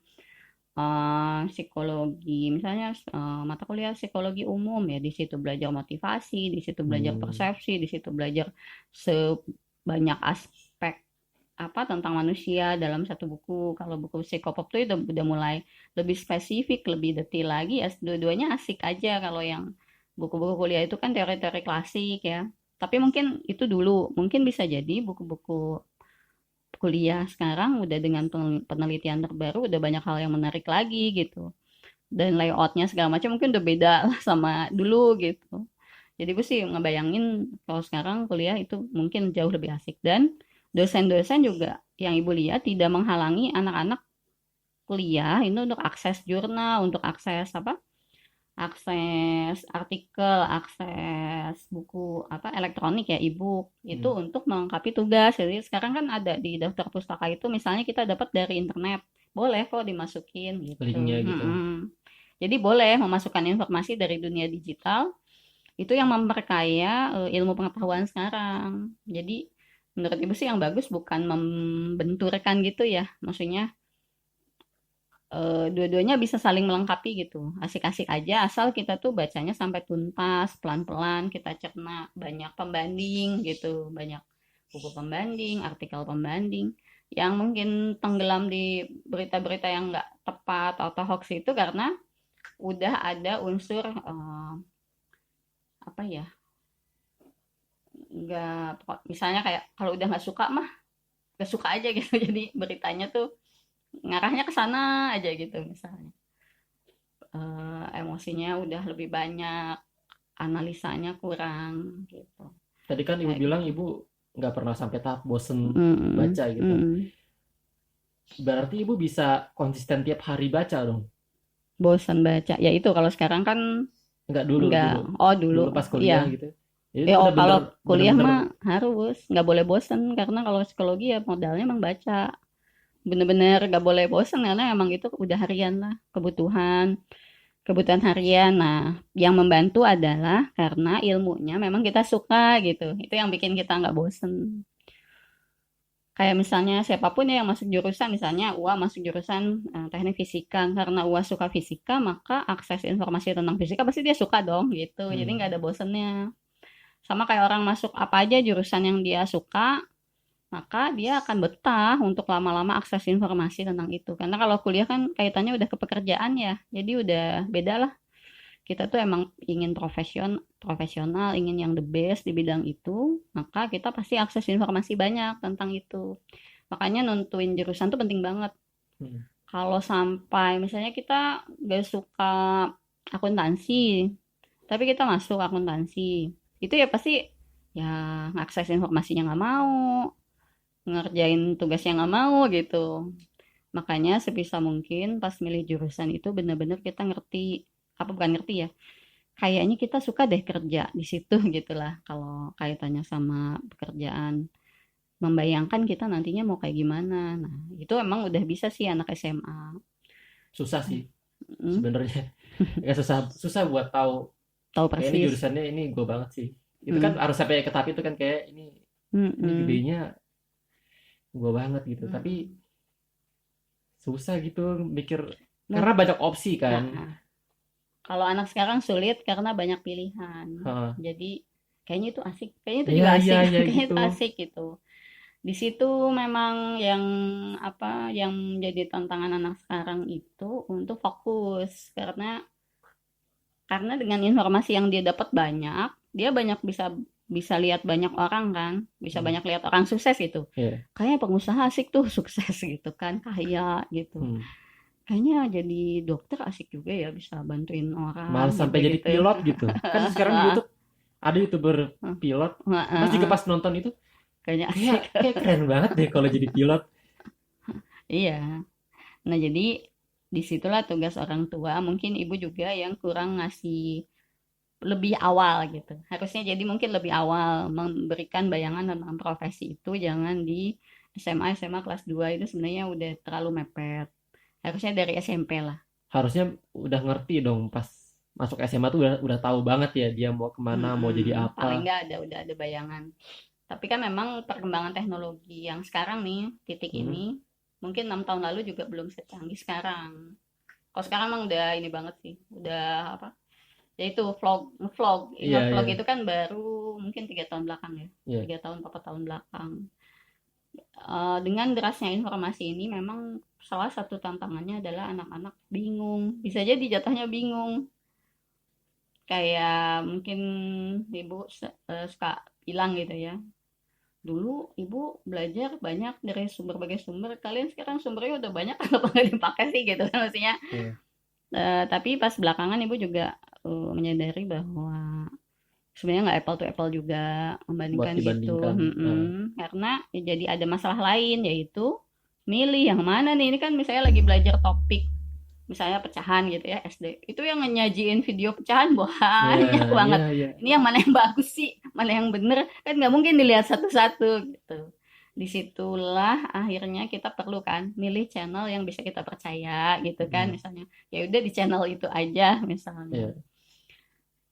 psikologi, misalnya mata kuliah psikologi umum ya di situ belajar motivasi, di situ belajar Hmm. persepsi, di situ belajar sebanyak aspek apa tentang manusia dalam satu buku. Kalau buku psikopop tuh udah mulai lebih spesifik, lebih detail lagi ya. Dua-duanya asik aja kalau yang buku-buku kuliah itu kan teori-teori klasik ya. Tapi mungkin itu dulu, mungkin bisa jadi buku-buku kuliah sekarang udah dengan penelitian terbaru udah banyak hal yang menarik lagi gitu dan layoutnya segala macam mungkin udah beda lah sama dulu gitu. Jadi gue sih ngebayangin kalau sekarang kuliah itu mungkin jauh lebih asik dan dosen-dosen juga yang ibu lihat tidak menghalangi anak-anak kuliah ini untuk akses jurnal, untuk akses apa, akses artikel, akses buku apa elektronik ya, e-book itu Hmm. untuk melengkapi tugas. Jadi sekarang kan ada di daftar pustaka itu misalnya kita dapat dari internet, boleh kok dimasukin gitu. Linknya gitu. Mm-mm. Jadi boleh memasukkan informasi dari dunia digital itu yang memperkaya ilmu pengetahuan sekarang. Jadi menurut ibu sih yang bagus bukan membenturkan gitu ya, maksudnya dua-duanya bisa saling melengkapi gitu. Asik-asik aja asal kita tuh bacanya sampai tuntas, pelan-pelan, kita cerna, banyak pembanding gitu, banyak buku pembanding, artikel pembanding. Yang mungkin tenggelam di berita-berita yang nggak tepat atau hoax itu karena udah ada unsur apa ya, nggak misalnya kayak kalau udah nggak suka mah nggak suka aja gitu. Jadi beritanya tuh ngarahnya ke sana aja gitu misalnya. Emosinya udah lebih banyak, analisanya kurang gitu, Tadi kan ibu kayak bilang gitu. ibu nggak pernah sampai tahap bosen Mhm, baca gitu. mhm. Berarti ibu bisa konsisten tiap hari baca dong? Bosan baca, ya itu kalau sekarang kan Nggak dulu, nggak. dulu. Oh dulu, Dulu pas iya. kuliah gitu. Jadi Ya itu oh, bener-bener kalau kuliah bener-bener mah harus nggak boleh bosan karena kalau psikologi ya modalnya emang baca, bener-bener nggak boleh bosan karena emang itu udah harian lah, kebutuhan kebutuhan harian. Nah, yang membantu adalah karena ilmunya memang kita suka gitu, itu yang bikin kita nggak bosen. Kayak misalnya siapapun ya yang masuk jurusan, misalnya UA masuk jurusan teknik fisika, karena UA suka fisika, maka akses informasi tentang fisika pasti dia suka dong gitu. Jadi nggak hmm. ada bosennya. Sama kayak orang masuk apa aja jurusan yang dia suka, maka dia akan betah untuk lama-lama akses informasi tentang itu. Karena kalau kuliah kan kaitannya udah ke pekerjaan ya, jadi udah beda lah. Kita tuh emang ingin profesional, ingin yang the best di bidang itu, maka kita pasti akses informasi banyak tentang itu. Makanya nentuin jurusan tuh penting banget. Hmm. Kalau sampai misalnya kita gak suka akuntansi, tapi kita masuk akuntansi, itu ya pasti ya ngakses informasinya nggak mau, ngerjain tugasnya nggak mau gitu. Makanya sebisa mungkin pas milih jurusan itu bener-bener kita ngerti, apa bukan ngerti ya, kayaknya kita suka deh kerja di situ gitulah kalau kaitannya sama pekerjaan. Membayangkan kita nantinya mau kayak gimana. Nah, itu emang udah bisa sih anak SMA. Susah sih Mm, sebenarnya. Ya susah susah buat tahu tahu kayak ini persis. jurusannya ini gue banget sih. Itu kan Mm, harus sampai ke tahap itu kan, kayak ini mm. gedenya gue banget gitu. Tapi Mm. susah gitu mikir Mut, karena banyak opsi kan. nah, kalau anak sekarang sulit karena banyak pilihan. Heeh. Jadi kayaknya itu asik, kayaknya itu Iya juga iya asik, iya kayaknya gitu. itu asik gitu. Di situ memang yang apa yang menjadi tantangan anak sekarang itu untuk fokus karena dengan informasi yang dia dapat banyak, dia banyak bisa bisa lihat banyak orang kan, bisa Hmm. banyak lihat orang sukses gitu. Iya. Kayaknya pengusaha asik tuh sukses gitu kan, kaya gitu. Hmm. Kayaknya jadi dokter asik juga ya bisa bantuin Malah orang sampai jadi gitu-gitu. pilot gitu. Kan sekarang di YouTube ada YouTuber pilot. Pas juga pas nonton itu Kayaknya kayak asik. kayak keren banget deh kalau jadi pilot. Iya. Nah, jadi disitulah tugas orang tua. Mungkin ibu juga yang kurang ngasih lebih awal gitu. Harusnya jadi mungkin lebih awal memberikan bayangan tentang profesi itu jangan di SMA kelas 2 itu sebenarnya udah terlalu mepet. Harusnya dari SMP lah. Harusnya udah ngerti dong pas masuk SMA tuh udah tahu banget ya dia mau kemana, mau jadi apa. Paling nggak udah ada bayangan. Tapi kan memang perkembangan teknologi yang sekarang nih, titik Hmm. ini, mungkin 6 tahun lalu juga belum secanggih sekarang. Kalau sekarang emang udah ini banget sih, udah apa? Yaitu vlog, Iya vlog iya itu kan baru mungkin 3 tahun belakang ya, iya. 3 tahun 4 tahun belakang. Dengan derasnya informasi ini memang salah satu tantangannya adalah anak-anak bingung, bisa jadi jatuhnya bingung, kayak mungkin ibu suka bilang gitu ya. Dulu ibu belajar banyak dari berbagai sumber, kalian sekarang sumbernya udah banyak kenapa nggak dipakai sih gitu kan maksudnya. Iya. Tapi pas belakangan ibu juga menyadari bahwa sebenarnya nggak apple to apple juga Buat membandingkan gitu. dibandingkan. Karena ya jadi ada masalah lain yaitu milih yang mana nih, ini kan misalnya lagi belajar topik misalnya pecahan gitu ya SD, itu yang nyajiin video pecahan Iya banyak iya banget. iya. Ini yang mana yang bagus sih, mana yang bener, kan nggak mungkin dilihat satu-satu gitu. Disitulah akhirnya kita perlu kan milih channel yang bisa kita percaya gitu kan, Hmm. misalnya ya udah di channel itu aja misalnya. Iya.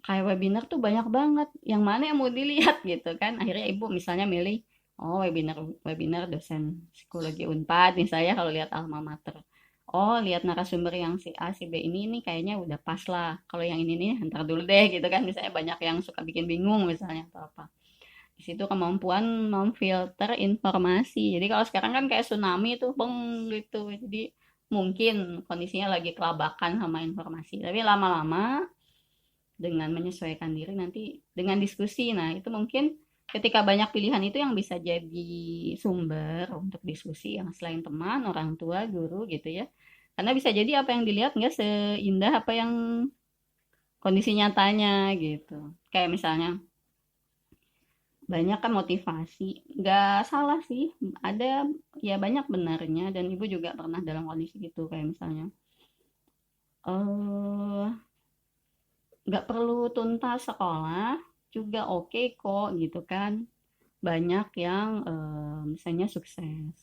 Kayak webinar tuh banyak banget, yang mana yang mau dilihat gitu kan, akhirnya ibu misalnya milih oh webinar webinar dosen psikologi Unpad misalnya kalau lihat alma mater. Oh, lihat narasumber yang si A, si B ini kayaknya udah pas lah. Kalau yang ini nih, ntar dulu deh gitu kan. Misalnya banyak yang suka bikin bingung misalnya atau apa. Di situ kemampuan memfilter informasi. Jadi kalau sekarang kan kayak tsunami tuh, beng gitu. Jadi mungkin kondisinya lagi kelabakan sama informasi. Tapi lama-lama dengan menyesuaikan diri nanti dengan diskusi. Nah, itu mungkin ketika banyak pilihan itu yang bisa jadi sumber untuk diskusi yang selain teman, orang tua, guru gitu ya. Karena bisa jadi apa yang dilihat nggak seindah apa yang kondisi nyatanya gitu. Kayak misalnya banyak kan motivasi, nggak salah sih, ada ya banyak benarnya dan ibu juga pernah dalam kondisi gitu kayak misalnya eh nggak perlu tuntas sekolah juga oke kok gitu kan. Banyak yang misalnya sukses.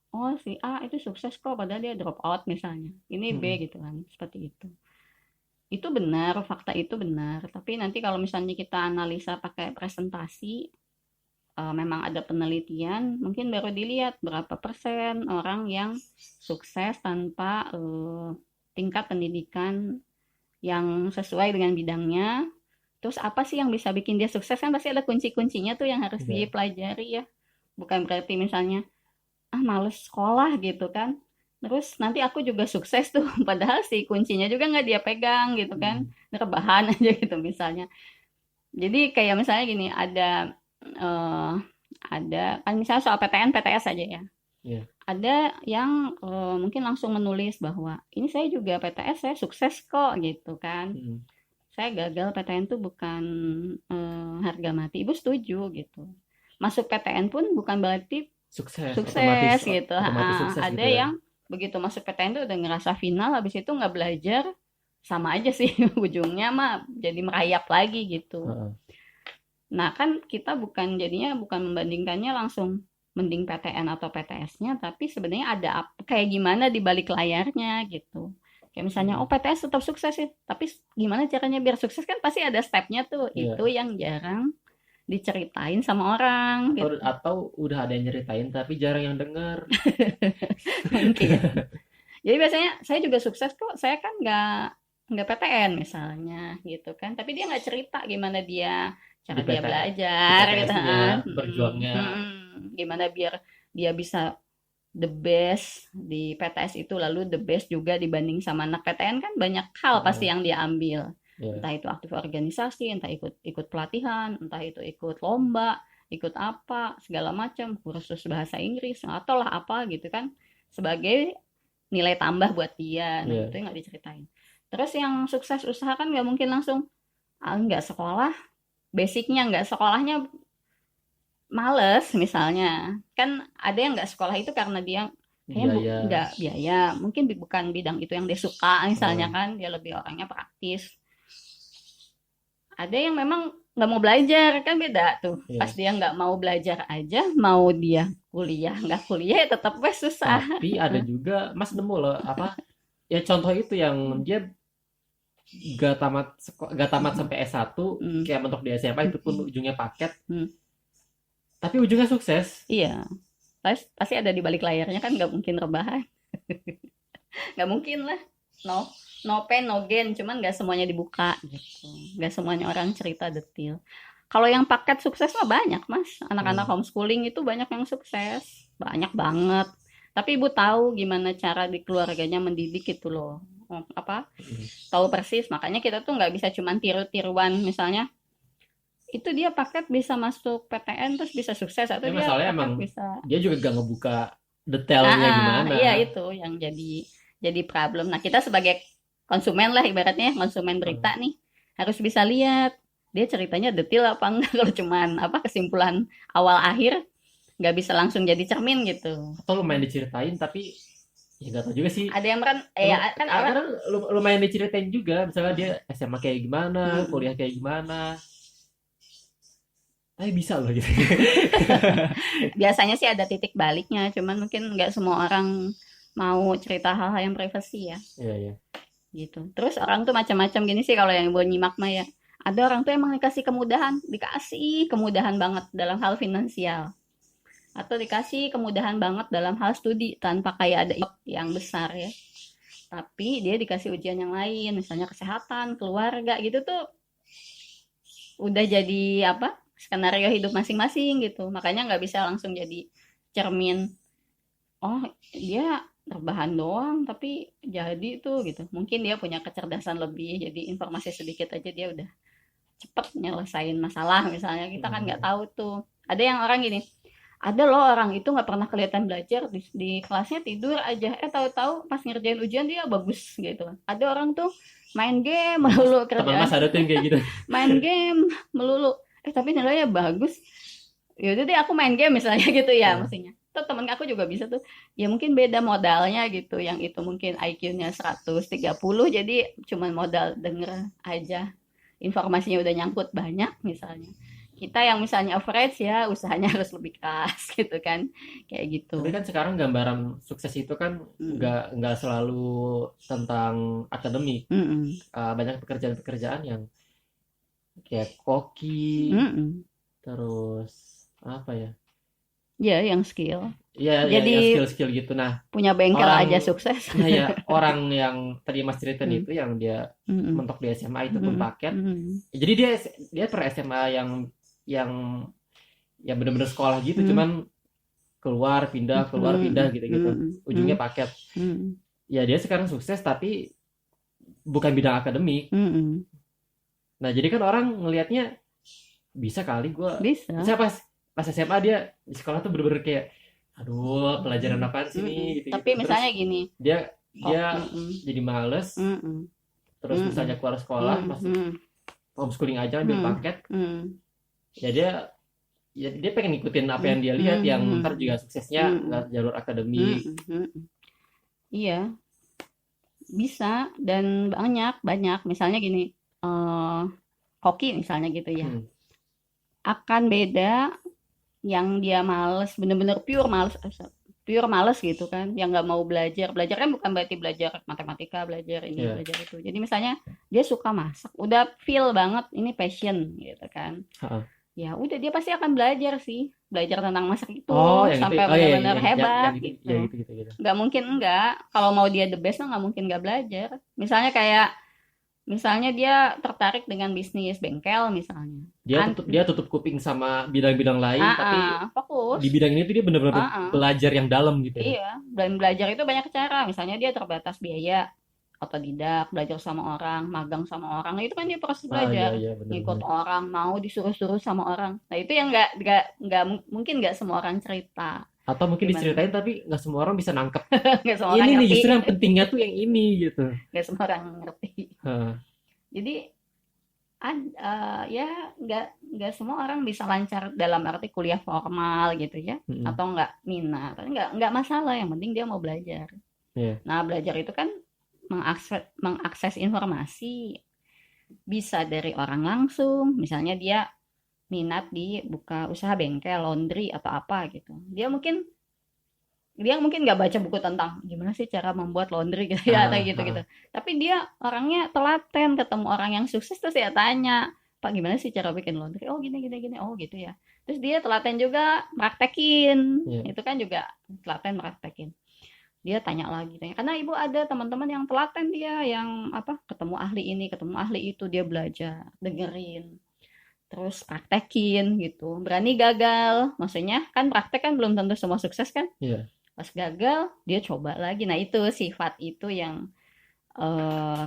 Oh si A itu sukses kok padahal dia drop out misalnya. Ini B Mm-mm. gitu kan seperti itu. Itu benar, fakta itu benar. Tapi nanti kalau misalnya kita analisa pakai presentasi, memang ada penelitian, mungkin baru dilihat berapa persen orang yang sukses tanpa tingkat pendidikan yang sesuai dengan bidangnya. Terus apa sih yang bisa bikin dia sukses, kan pasti ada kunci-kuncinya tuh yang harus Iya. dipelajari ya. Bukan berarti misalnya ah males sekolah gitu kan. Terus nanti aku juga sukses tuh, padahal si kuncinya juga nggak dia pegang gitu kan. Mm. Rebahan aja gitu misalnya. Jadi kayak misalnya gini, eh, ada kan misalnya soal PTN PTS aja ya. Iya. Ada yang mungkin langsung menulis bahwa ini saya juga PTS saya sukses kok gitu kan. Mm. Saya gagal PTN tuh bukan harga mati. Ibu setuju gitu. Masuk PTN pun bukan berarti Sukses, otomatis sukses gitu. otomatis sukses Ada gitu ya. yang begitu masuk PTN tuh udah ngerasa final, habis itu nggak belajar, sama aja sih ujungnya mah jadi merayap lagi gitu. Heeh. Nah, kan kita jadinya bukan membandingkannya langsung mending PTN atau PTS-nya, tapi sebenarnya ada kayak gimana di balik layarnya gitu. Kayak misalnya, oh Mm. PTS tetap sukses sih, tapi gimana caranya biar sukses kan pasti ada stepnya tuh. Iya. Itu yang jarang diceritain sama orang Atau gitu. atau udah ada yang nyeritain tapi jarang yang dengar. Mungkin. Jadi biasanya saya juga sukses kok, saya kan nggak PTN misalnya gitu kan, tapi dia nggak cerita gimana dia Di cara dia PT di belajar gitu PTS-nya kan. berjuangnya. Gimana biar dia bisa the best di PTS itu, lalu the best juga dibanding sama anak PTN, kan banyak hal pasti Heeh. yang dia ambil, Iya. entah itu aktif organisasi, entah ikut ikut pelatihan, entah itu ikut lomba, ikut apa segala macam, kursus bahasa Inggris atau lah apa gitu kan, sebagai nilai tambah buat dia. Nah itu Iya. yang nggak diceritain. Terus yang sukses usaha kan nggak mungkin langsung nggak sekolah, basicnya nggak sekolahnya males misalnya. Kan ada yang nggak sekolah itu karena dia kayaknya Biaya. nggak biaya, mungkin bukan bidang itu yang dia suka misalnya Heeh. kan, dia lebih orangnya praktis. Ada yang memang nggak mau belajar, kan beda tuh. Pas Iya. dia nggak mau belajar aja, mau dia kuliah nggak kuliah ya tetap wes susah. Tapi ada juga Mas nemu loh apa ya contoh itu yang dia gak tamat sampai S1 Hmm, kayak mentok di SMA itu pun hmm, ujungnya paket hmm. tapi ujungnya sukses. Iya, pasti ada di balik layarnya kan, nggak mungkin rebahan, nggak mungkin lah. No, no pain no gain, cuman nggak semuanya dibuka gitu, nggak semuanya orang cerita detail. Kalau yang paket sukses mah banyak mas, anak-anak Hmm. homeschooling itu banyak yang sukses, banyak banget. Tapi ibu tahu gimana cara di keluarganya mendidik itu loh. Apa, Hmm. tahu persis, makanya kita tuh nggak bisa cuman tiru-tiruan misalnya itu dia paket bisa masuk PTN terus bisa sukses, atau Ya dia masalahnya paket emang bisa. dia juga gak ngebuka detailnya gimana. Iya itu yang jadi problem. Nah, kita sebagai konsumen lah ibaratnya, konsumen berita Hmm. nih, harus bisa lihat dia ceritanya detail apa enggak. Kalau cuman apa kesimpulan awal akhir, nggak bisa langsung jadi cermin gitu. Atau lumayan diceritain tapi ya gak tau juga sih. Ada yang kan ya kan orang Kadang lumayan diceritain juga misalnya dia SMA kayak gimana, mm, kuliah kayak gimana, tapi bisa loh gitu. biasanya sih ada titik baliknya, cuman mungkin nggak semua orang mau cerita hal-hal yang privasi ya. Iya, iya. Gitu. Terus orang tuh macam-macam gini sih kalau yang gue nyimak mah ya. Ada orang tuh emang dikasih kemudahan banget dalam hal finansial. Atau dikasih kemudahan banget dalam hal studi tanpa kayak ada yang besar ya. Tapi dia dikasih ujian yang lain, misalnya kesehatan, keluarga gitu tuh udah jadi apa? Skenario hidup masing-masing gitu. Makanya nggak bisa langsung jadi cermin. Oh, dia rebahan doang tapi jadi tuh gitu. Mungkin dia punya kecerdasan lebih, jadi informasi sedikit aja dia udah cepet nyelesain masalah misalnya. Kita kan nggak Hmm. tahu tuh. Ada yang orang gini, ada loh orang itu nggak pernah kelihatan belajar di kelasnya, tidur aja. Tahu-tahu pas ngerjain ujian dia bagus gitu. Ada orang tuh main game melulu Teman kerjaan, Mas ada tuh yang kayak gitu. main game melulu. Tapi nilainya bagus. Yaudah deh aku main game misalnya gitu ya Nah, maksudnya. Tuh temen aku juga bisa tuh. Ya mungkin beda modalnya gitu. Yang itu mungkin IQ-nya 130, jadi cuman modal denger aja. Informasinya udah nyangkut banyak misalnya. Kita yang misalnya average ya usahanya harus lebih keras gitu kan. Kayak tapi gitu. kan sekarang gambaran sukses itu kan Mm, nggak selalu tentang akademik. mm, mm, Banyak pekerjaan-pekerjaan yang kayak koki, mm, mm. terus apa ya? Ya yang skill. Ya, ya, yang Jadi skill-skill gitu. Nah, punya bengkel orang, aja sukses. nah ya orang yang tadi Mas ceritain Mm, itu yang dia mm, mm, mentok di SMA itu pun mm, paket. mm, Jadi dia per SMA yang yang benar-benar sekolah gitu, mm, cuman keluar pindah mm, gitu-gitu. mm, Ujungnya mm, paket. mm, Ya dia sekarang sukses tapi bukan bidang akademik. mm, mm. Nah, jadi kan orang ngelihatnya bisa kali gue. Bisa. Bisa pas pas SMA dia di sekolah tuh bener-bener kayak aduh pelajaran apaan sih nih Mm-mm. gitu-gitu. Tapi Terus misalnya gini, dia oh, dia jadi males, mm-mm, terus mm-mm, misalnya keluar sekolah masuk mm-mm, homeschooling aja ambil mm-mm, paket, mm-mm, ya dia pengen ngikutin apa yang dia lihat, yang ntar mm-mm, juga suksesnya nggak mm-mm, jalur akademik. mm-mm, mm-mm. Iya, bisa dan banyak banyak. Misalnya gini, eh hoki misalnya gitu ya, Hmm. akan beda yang dia males, bener-bener pure males gitu kan, yang nggak mau belajar. Belajar kan bukan berarti belajar matematika, belajar ini, Ya. belajar itu. Jadi misalnya dia suka masak, udah feel banget ini passion gitu kan. Ha-ha. Ya udah dia pasti akan belajar sih, belajar tentang masak Oh, itu yang itu. sampai Oh ya, benar-benar yang hebat gitu, ya gitu. gitu gitu gitu. Nggak mungkin enggak. Kalau mau dia the best mah nggak mungkin nggak belajar. Misalnya kayak misalnya dia tertarik dengan bisnis bengkel misalnya. Dia tutup kuping sama bidang-bidang lain, tapi Fokus. di bidang ini tuh dia benar-benar Ah, belajar yang dalam gitu ya. iya, dan belajar itu banyak cara. Misalnya dia terbatas biaya, otodidak, belajar sama orang, magang sama orang. Nah, itu kan dia proses Ah iya belajar. iya Ngikut benar-benar. orang, mau disuruh-suruh sama orang. Nah, itu yang mungkin nggak semua orang cerita. Atau mungkin Gimana? diceritain tapi nggak semua orang bisa nangkep. Nggak semua orang Ini nih ngerti. justru yang pentingnya tuh yang ini gitu. Nggak semua orang ngerti. Hah. Jadi, ya nggak semua orang bisa lancar dalam arti kuliah formal gitu ya. Mm-mm. Atau nggak minat. Nggak masalah, yang penting dia mau belajar. Iya. Nah, belajar itu kan mengakses informasi bisa dari orang langsung, misalnya dia minat di buka usaha bengkel, laundry atau apa gitu. Dia mungkin nggak baca buku tentang gimana sih cara membuat laundry gitu ya atau Ah, gitu-gitu. ah. Tapi dia orangnya telaten, ketemu orang yang sukses terus ya tanya, Pak gimana sih cara bikin laundry? Oh gini gini gini. Oh gitu ya. Terus dia telaten juga praktekin. Iya. Itu kan juga telaten praktekin. Dia tanya lagi tanya karena ibu ada teman-teman yang telaten, dia yang apa ketemu ahli ini ketemu ahli itu, dia belajar dengerin terus praktekin gitu, berani gagal, maksudnya kan praktek kan belum tentu semua sukses kan. Iya. Pas gagal dia coba lagi. Nah itu sifat itu yang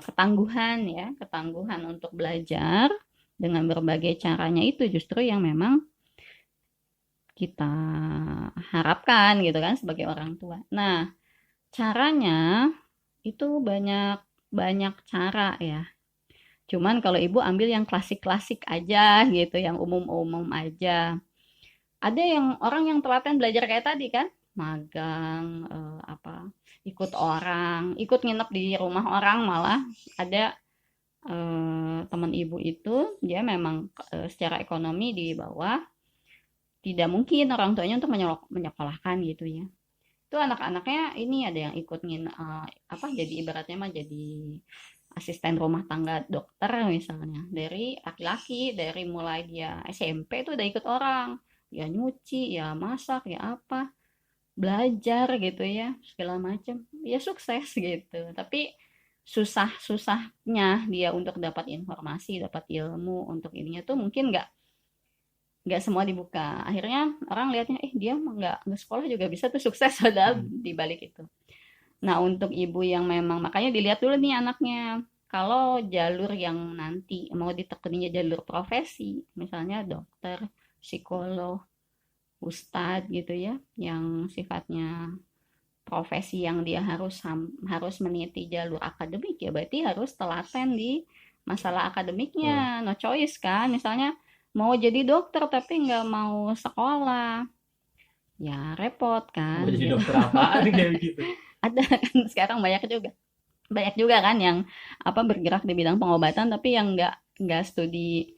ketangguhan ya, ketangguhan untuk belajar dengan berbagai caranya itu justru yang memang kita harapkan gitu kan sebagai orang tua. Nah, caranya itu banyak banyak cara ya. Cuman kalau ibu ambil yang klasik-klasik aja gitu, yang umum-umum aja. Ada yang orang yang telaten belajar kayak tadi kan, magang, ikut orang, ikut nginep di rumah orang malah. Ada teman ibu itu dia memang secara ekonomi di bawah, tidak mungkin orang tuanya untuk menyekolahkan gitu ya. Itu anak-anaknya ini ada yang ikut jadi ibaratnya mah jadi asisten rumah tangga dokter misalnya, dari laki-laki, dari mulai dia SMP itu udah ikut orang, ya nyuci ya masak ya apa, belajar gitu ya segala macam, ya sukses gitu. Tapi susahnya dia untuk dapat informasi, dapat ilmu untuk ininya tuh mungkin nggak semua dibuka. Akhirnya orang lihatnya dia nggak sekolah juga bisa tuh sukses, padahal Hmm. di balik itu. Nah, untuk ibu yang memang makanya dilihat dulu nih anaknya. Kalau jalur yang nanti mau ditekuninya jalur profesi, misalnya dokter, psikolog, ustadz gitu ya, yang sifatnya profesi yang dia harus meniti jalur akademik, ya berarti harus telaten di masalah Hmm. akademiknya. No choice kan, misalnya mau jadi dokter tapi nggak mau sekolah, ya repot Mau kan jadi gitu. dokter apaan kayak gitu? Ada kan sekarang banyak juga kan yang bergerak di bidang pengobatan tapi yang nggak studi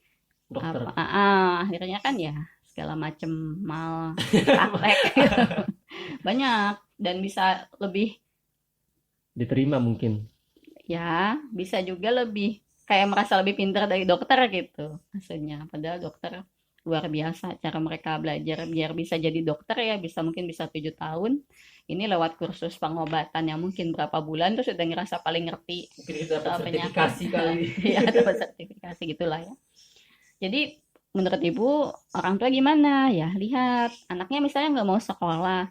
Dokter. akhirnya kan ya segala macem mal praktek gitu. Banyak dan bisa lebih, Diterima mungkin. ya bisa juga lebih kayak merasa lebih pintar dari dokter gitu maksudnya, padahal dokter luar biasa cara mereka belajar biar bisa jadi dokter, ya mungkin bisa 7 tahun ini lewat kursus pengobatan yang mungkin berapa bulan terus udah ngerasa paling ngerti Mungkin kita dapat soal penyakit. sertifikasi kali. Ya dapat sertifikasi gitulah ya. Jadi menurut ibu orang tua gimana ya, lihat anaknya misalnya nggak mau sekolah,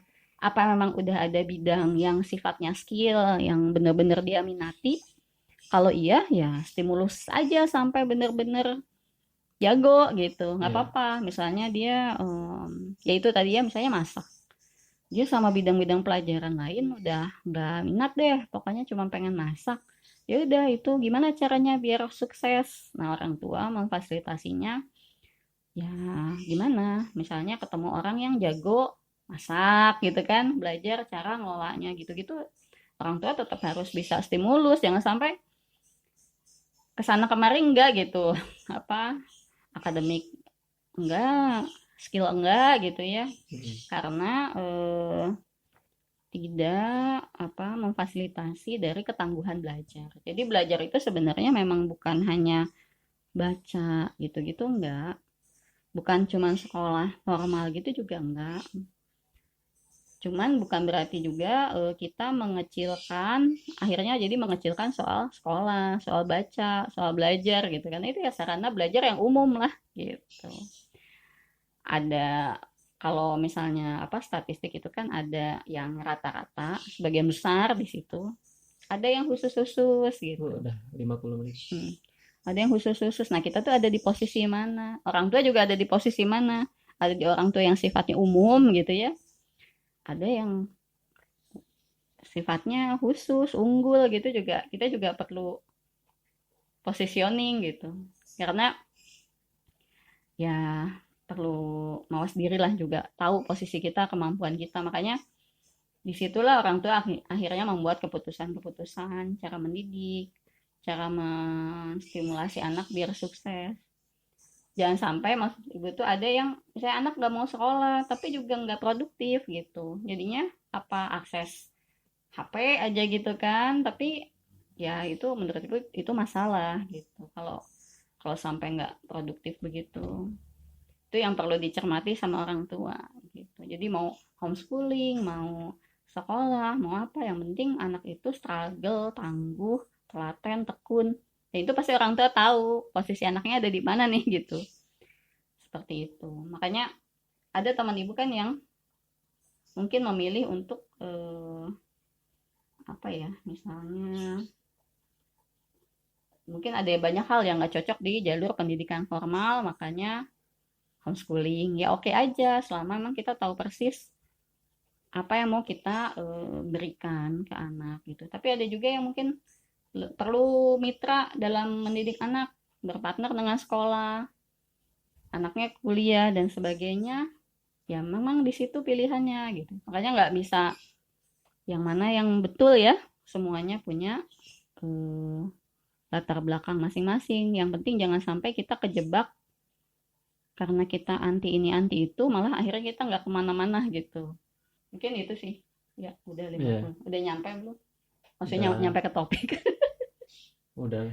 apa memang udah ada bidang yang sifatnya skill yang benar-benar dia minati. Kalau iya ya stimulus aja sampai benar-benar jago gitu, nggak Iya. apa-apa. Misalnya dia ya itu tadi ya misalnya masak, dia sama bidang-bidang pelajaran lain udah nggak minat deh, pokoknya cuma pengen masak. Ya udah, itu gimana caranya biar sukses? Nah, orang tua memfasilitasinya ya gimana? Misalnya ketemu orang yang jago masak gitu kan, belajar cara ngelolanya gitu-gitu. Orang tua tetap harus bisa stimulus, jangan sampai kesana kemari enggak gitu. Apa akademik enggak, skill enggak gitu ya. Karena tidak apa memfasilitasi dari ketangguhan belajar. Jadi belajar itu sebenarnya memang bukan hanya baca gitu-gitu enggak, bukan cuma sekolah formal gitu juga enggak. Cuman bukan berarti juga kita mengecilkan, akhirnya jadi mengecilkan soal sekolah, soal baca, soal belajar gitu kan. Itu ya sarana belajar yang umum lah gitu. Ada kalau misalnya apa statistik itu kan ada yang rata-rata sebagian besar di situ. Ada yang khusus-khusus gitu. Udah 50 menit. Ada yang khusus-khusus. Nah, kita tuh ada di posisi mana? Orang tua juga ada di posisi mana? Ada di orang tua yang sifatnya umum gitu ya. Ada yang sifatnya khusus, unggul gitu juga. Kita juga perlu positioning gitu. Karena ya perlu mawas diri lah juga, tahu posisi kita, kemampuan kita. Makanya disitulah orang tua akhirnya membuat keputusan-keputusan cara mendidik, cara menstimulasi anak biar sukses. Jangan sampai maksud ibu tuh ada yang misalnya anak nggak mau sekolah tapi juga nggak produktif gitu, jadinya apa akses HP aja gitu kan, tapi ya itu menurut ibu itu masalah gitu kalau kalau sampai nggak produktif begitu. Itu yang perlu dicermati sama orang tua gitu. Jadi mau homeschooling, mau sekolah, mau apa, yang penting anak itu struggle, tangguh, telaten, tekun. Ya itu pasti orang tua tahu posisi anaknya ada di mana nih gitu. Seperti itu. Makanya ada teman ibu kan yang mungkin memilih untuk apa ya, misalnya mungkin ada banyak hal yang nggak cocok di jalur pendidikan formal, makanya homeschooling. Ya oke aja selama memang kita tahu persis apa yang mau kita berikan ke anak gitu. Tapi ada juga yang mungkin perlu mitra dalam mendidik anak, berpartner dengan sekolah, anaknya kuliah dan sebagainya. Ya memang di situ pilihannya gitu. Makanya nggak bisa yang mana yang betul ya. Semuanya punya latar belakang masing-masing. Yang penting jangan sampai kita kejebak karena kita anti ini anti itu, malah akhirnya kita nggak kemana-mana gitu. Mungkin itu sih. Ya udah 50. Udah nyampe belum? Maksudnya nyampe ke topik. Udah.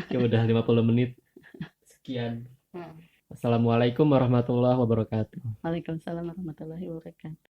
Oke, udah 50 menit. Sekian. Assalamualaikum warahmatullahi wabarakatuh. Waalaikumsalam warahmatullahi wabarakatuh.